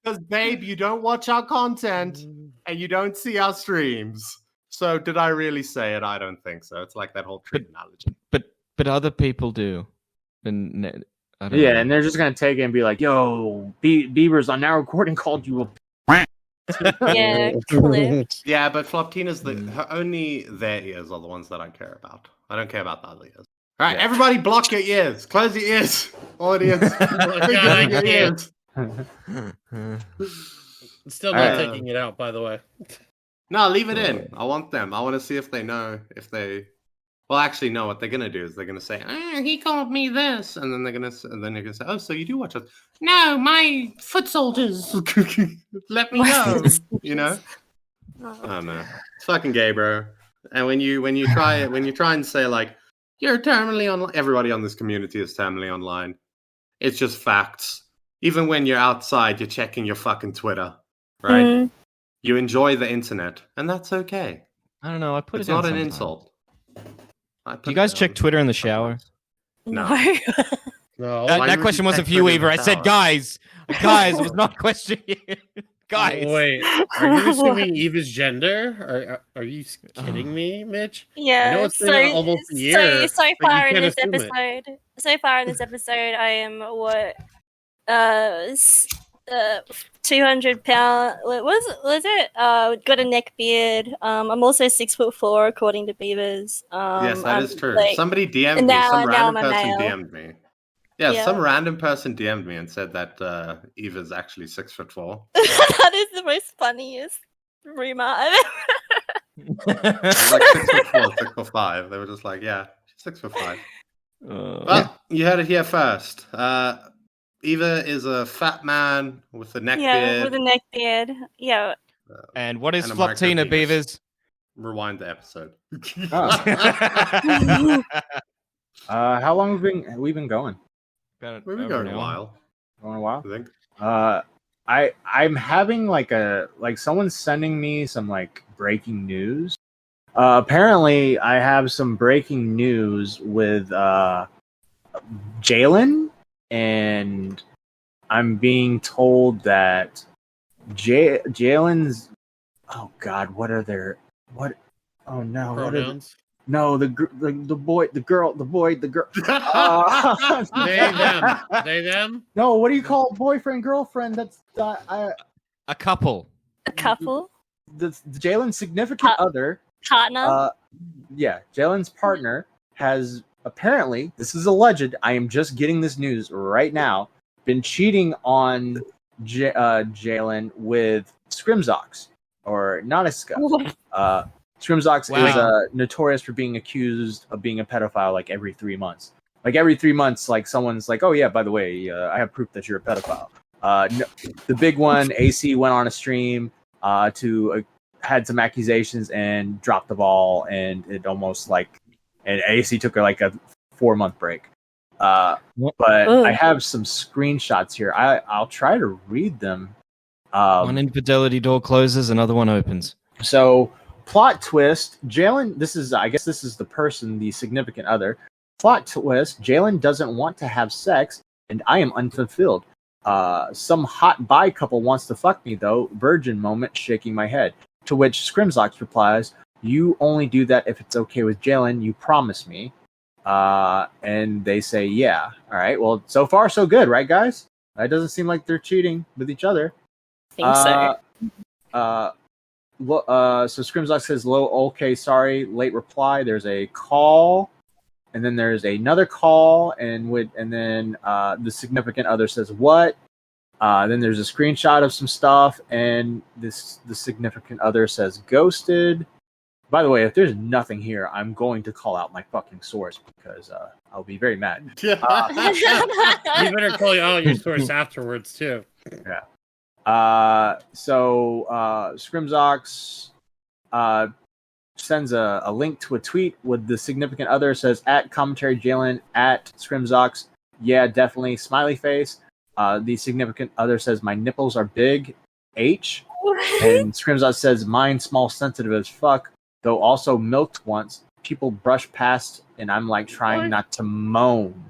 because babe, you don't watch our content and you don't see our streams. So did I really say it? I don't think so. It's like that whole tree analogy. But other people do, and I don't know. And they're just gonna take it and be like, "Yo, Beavers on Now Recording called you a." Yeah, clipped. Yeah, but Floptina's only their ears are the ones that I care about. I don't care about the other ears. All right, everybody, block your ears. Close your ears, audience. Your ears. Still not taking it out, by the way. No, leave it in. I want them. I want to see if they know. Well, actually, no. What they're gonna do is they're gonna say, "He called me this," and then they're gonna say, "Oh, so you do watch us?" No, my foot soldiers. Let me know. Oh man, it's fucking gay, bro. And when you try and say like you're terminally online, everybody on this community is terminally online. It's just facts. Even when you're outside, you're checking your fucking Twitter, right? Mm. You enjoy the internet, and that's okay. I don't know. It's not an insult. Do you guys check Twitter in the shower? No. No. That question wasn't for you, Eva. I said, guys, it was not a question. Guys. Wait, are you assuming Eva's gender? Are you kidding me, Mitch? Yeah. I know it's been almost a year. So far in this episode, I am what 200 pounds. What was it? Got a neck beard. I'm also 6'4", according to Beavers. Yes, that is true. Somebody DM'd me. Some random person DM'd me. Yeah, some random person DM'd me and said that Eva's actually 6'4". That is the most funniest rumor I've ever. Like 6'4", 6'5". They were just like, yeah, she's 6'5". Well, you heard it here first. Eva is a fat man with a neck beard. Yeah, with a neck beard. Yeah. And what is Floptina, Beavers? Rewind the episode. How long have we been going? We've been going a while. Going a while? I think. I'm having someone's sending me some breaking news. Apparently, I have some breaking news with Jalen. And I'm being told that Jalen's. Oh God, what are their what? Oh no, pronouns? The boy, the girl. They them. No, what do you call boyfriend girlfriend? That's a couple. A couple. The Jalen's significant other partner. Yeah, Jalen's partner has. Apparently, this is alleged. I am just getting this news right now. Been cheating on Jalen with Scrimzox or Nautiska. Scrimzox is notorious for being accused of being a pedophile every 3 months. Every 3 months, someone's like, "Oh yeah, by the way, I have proof that you're a pedophile." The big one, AC went on a stream had some accusations and dropped the ball, and it almost and AC took a 4-month break. But I have some screenshots here. I'll try to read them. One infidelity door closes, another one opens. So, plot twist, Jalen, I guess this is the person, the significant other. Plot twist, Jalen doesn't want to have sex, and I am unfulfilled. Some hot bi couple wants to fuck me, though. Virgin moment, shaking my head. To which Scrimzox replies, "You only do that if it's okay with Jalen. You promise me." And they say, "Yeah." All right. Well, so far so good, right, guys? It doesn't seem like they're cheating with each other. I think so. So Scrimzox says, okay, sorry, late reply. There's a call, and then there's another call, and then the significant other says, "What?" Then there's a screenshot of some stuff, and the significant other says ghosted. By the way, if there's nothing here, I'm going to call out my fucking source because I'll be very mad. You better call out your source afterwards too. Yeah. So Scrimzox sends a link to a tweet with the significant other, says at commentary Jalen at Scrimzox. Yeah, definitely. Smiley face. The significant other says my nipples are big. H. And Scrimzox says mine small, sensitive as fuck. Though also milked once. People brush past, and I'm like trying not to moan.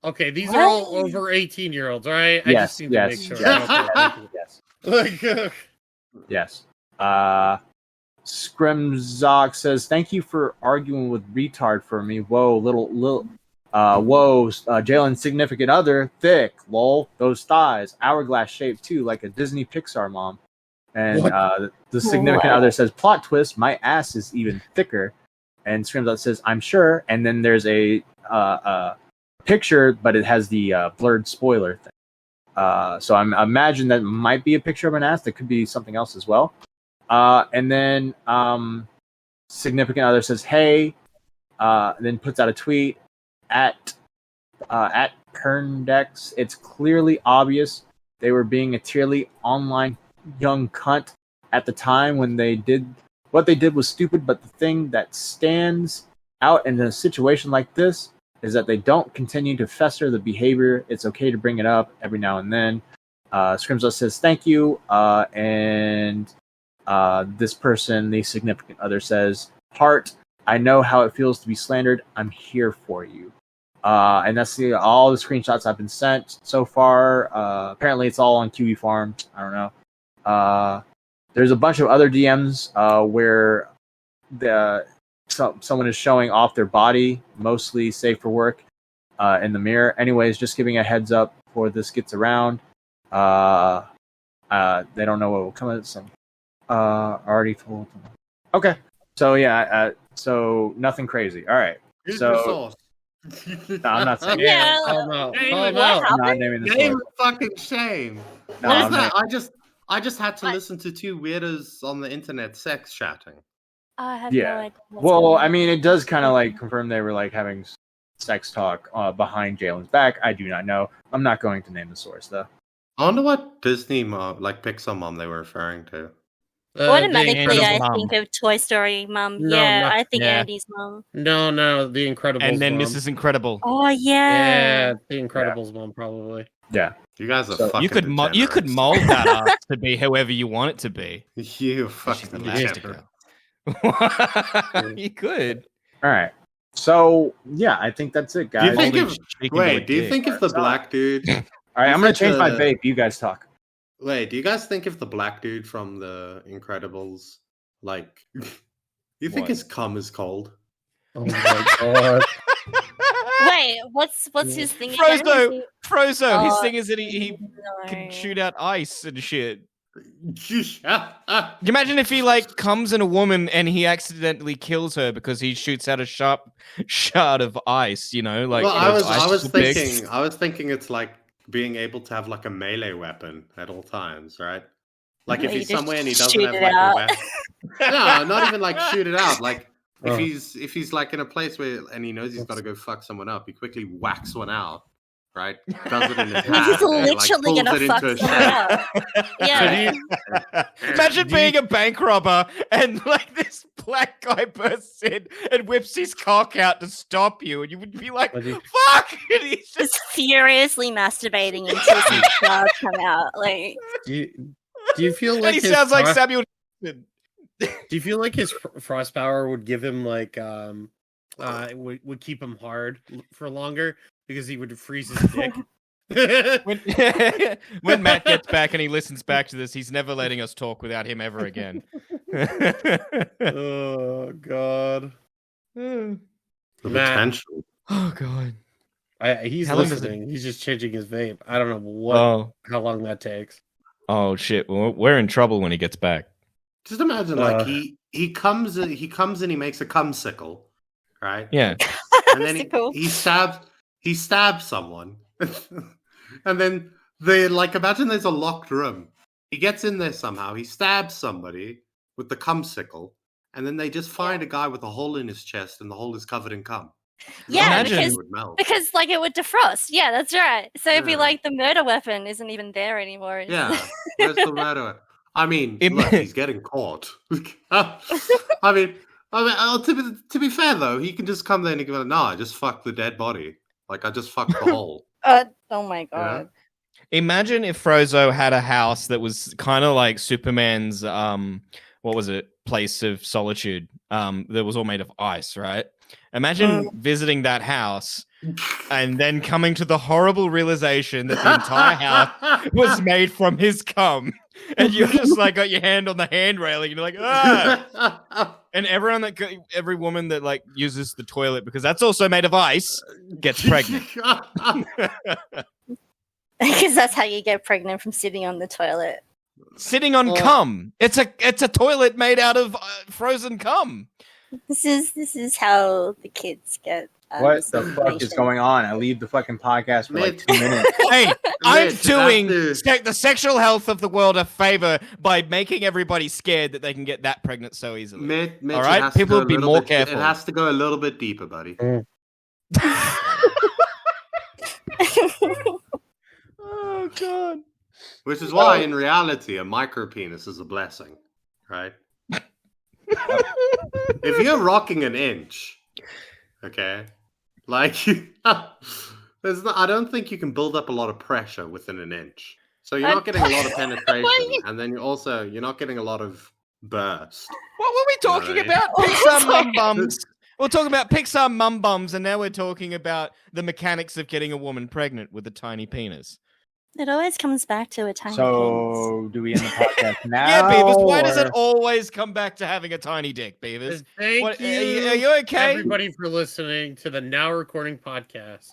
Okay, these are all over 18-year-olds, all right? I just need to make sure. Yes. Yes. Scrimzox says, "Thank you for arguing with retard for me." Whoa, Jalen's significant other, thick, lol. Those thighs, hourglass shaped too, like a Disney Pixar mom. And the significant other says, "Plot twist, my ass is even thicker." And Scrimzox says, "I'm sure." And then there's a picture, but it has the blurred spoiler thing. So I imagine that might be a picture of an ass. That could be something else as well. And then significant other says, "Hey," then puts out a tweet at Kerndex. It's clearly obvious they were being a tearly online young cunt at the time when they did what they did was stupid. But the thing that stands out in a situation like this is that they don't continue to fester the behavior. It's okay to bring it up every now and then. Scrimzo says thank you, and this person, the significant other, says, "Heart, I know how it feels to be slandered. I'm here for you." And that's all the screenshots I've been sent so far. Apparently, it's all on QE Farms. I don't know. There's a bunch of other DMs where someone is showing off their body, mostly safe for work, in the mirror. Anyways, just giving a heads up before this gets around. They don't know what will come of it. So, already told them. Okay. So yeah. So nothing crazy. All right. Here's so. your source. No, I'm not saying. Yeah. Call out. I'm not naming the Name source. a fucking shame. No, What is I'm that? not- I just had to listen to two weirdos on the internet sex chatting. I have Yeah. no idea. what's Well, going I on. mean, it does kind of like confirm they were like having sex talk behind Jalen's back. I do not know. I'm not going to name the source though. I wonder what Disney mom, like Pixar mom, they were referring to. Automatically, I Incredible think of Toy Story mum. No, Yeah, not- I think yeah. Andy's mum. No, the Incredibles. And then mom. Mrs. Incredible. Oh Yeah, yeah. the Incredibles mom probably. Yeah. You guys are So fucking You could degenerates. mold that up to be however you want it to be. You She's fucking Elastigirl. degenerate. You could. All right. So yeah, I think that's it, Do you guys. think Holy if shaking wait? my Do you dick. think if the black dude? All right, I'm gonna think change my the- vape. You guys talk. Wait, do you guys think if the black dude from the Incredibles, like, you think What? his cum is cold? Oh my god. Wait, what's his thing? again? Frozo, Is Frozo. His Oh, thing is that he No. can shoot out ice and shit. Ah, Can you imagine if he like comes in a woman and he accidentally kills her because he shoots out a sharp shard of ice? You know, like well, I those was ice pigs. thinking it's like being able to have like a melee weapon at all times, right? Like if Well, you he's just somewhere and he doesn't shoot have it like out. a weapon. No, not even like shoot it out. Like Oh. if he's like in a place where and he knows he's got to go fuck someone up, he quickly whacks one out, right? Does it in his hand. He's and, like, literally pulls gonna it fuck into a someone shape. up. Yeah. Imagine being a bank robber and like this black guy bursts in and whips his cock out to stop you, and you would be like, What do you- "Fuck!" And he's just Just furiously masturbating until some stars come out. Like, Do you feel and like he his sounds like frost- Samuel Jackson. Do you feel like his frost power would give him like would keep him hard for longer because he would freeze his dick? When, when Matt gets back and he listens back to this, he's never letting us talk without him ever again. Oh god. The Matt. potential. Oh god. He's How long does listening. He's just changing his vape. I don't know how long that takes. Oh shit. Well, we're in trouble when he gets back. Just imagine, like he comes and he makes a cum sickle, right? Yeah. And then Sickle. he stabs someone, and then they like imagine there's a locked room. He gets in there somehow. He stabs somebody with the cum sickle, and then they just find a guy with a hole in his chest, and the hole is covered in cum. Yeah, Imagine- It would melt. because like it would defrost. Yeah, that's right. So it'd be Yeah. like the murder weapon isn't even there anymore. Yeah, where's the murderer? I mean, It- look, he's getting caught. I mean, to be fair though, he can just come there and he can be like, "No, I just fucked the dead body. Like I just fucked the hole." Oh my god. Imagine if Frozo had a house that was kind of like Superman's what was it? Place of solitude. That was all made of ice, right? Imagine visiting that house and then coming to the horrible realization that the entire house was made from his cum. And you're just like got your hand on the handrail and you're like, ah! And every woman that like uses the toilet, because that's also made of ice, gets pregnant. Because that's how you get pregnant, from sitting on the toilet. Sitting on cum. It's a toilet made out of frozen cum. This is how the kids get. What the fuck is going on? I leave the fucking podcast for like 2 minutes. Hey, I'm Mitch, doing that's the sexual health of the world a favor by making everybody scared that they can get that pregnant so easily. Mitch, All right? it has to People go would be a little more bit- careful. It has to go a little bit deeper, buddy. Oh god. Which is why, in reality, a micro penis is a blessing, right? If you're rocking an inch, okay, like I don't think you can build up a lot of pressure within an inch. So you're not getting a lot of penetration, and then you're not getting a lot of burst. What were we talking about? Pixar mum bums. We're talking about Pixar mum bums, and now we're talking about the mechanics of getting a woman pregnant with a tiny penis. It always comes back to a tiny penis. So, do we end the podcast now? Yeah, Beavers, why does it or- always come back to having a tiny dick, Beavers? Thank What- you, are you okay? everybody, for listening to the Now Recording podcast.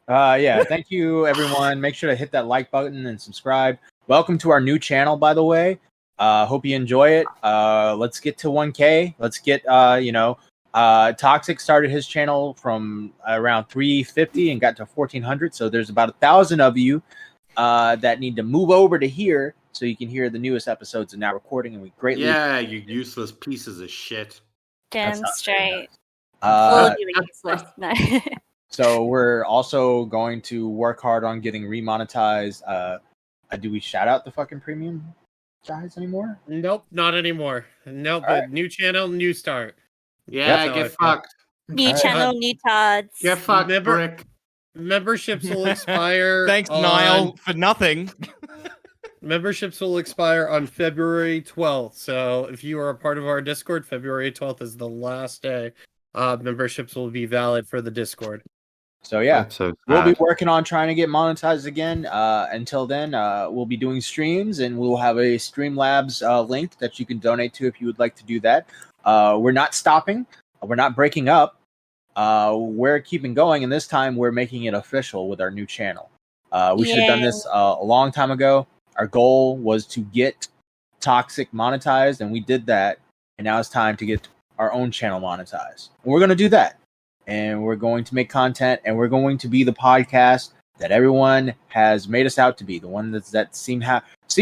Yeah, thank you, everyone. Make sure to hit that like button and subscribe. Welcome to our new channel, by the way. Hope you enjoy it. Let's get to 1K. Let's get, Toxic started his channel from around 350 and got to 1,400. So there's about 1,000 of you that need to move over to here so you can hear the newest episodes of Now Recording, and we greatly Yeah, you useless pieces of shit. Damn not straight. All uh, of you are useless. No. So we're also going to work hard on getting remonetized. Do we shout out the fucking premium guys anymore? Nope, not anymore. Nope, All right. new channel, new start. Yeah, That's how I get feel. fucked. New Alright. channel, new Tods. Get fucked, Remember- Brick. Memberships will expire. Thanks, on- Niall, for nothing. Memberships will expire on February 12th. So if you are a part of our Discord, February 12th is the last day. Memberships will be valid for the Discord. So yeah, That's so we'll be sad. working on trying to get monetized again. Until then, we'll be doing streams, and we'll have a Streamlabs link that you can donate to if you would like to do that. We're not stopping. We're not breaking up. We're keeping going, and this time we're making it official with our new channel. We should have done this a long time ago. Our goal was to get Toxic monetized, and we did that. And now it's time to get our own channel monetized. And we're going to do that. And we're going to make content, and we're going to be the podcast that everyone has made us out to be, the one that seem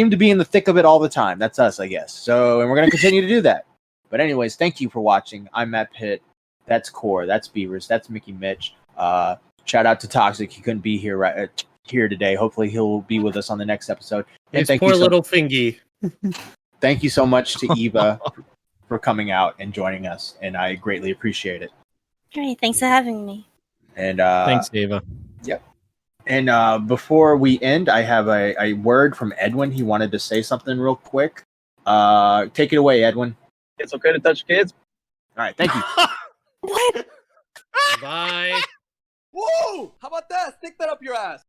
to be in the thick of it all the time. That's us, I guess. So, and we're going to continue to do that. But anyways, thank you for watching. I'm Matt Pitt. That's Core. That's Beavers. That's Mickey Mitch. Shout out to Toxic. He couldn't be here here today. Hopefully, he'll be with us on the next episode. And His poor little fingy. thank you so much to Eva for coming out and joining us, and I greatly appreciate it. Great, thanks for having me. And Thanks, Eva. And before we end, I have a word from Edwin. He wanted to say something real quick. Take it away, Edwin. It's okay to touch kids. All right, thank you. What? Bye. Whoa! How about that? Stick that up your ass.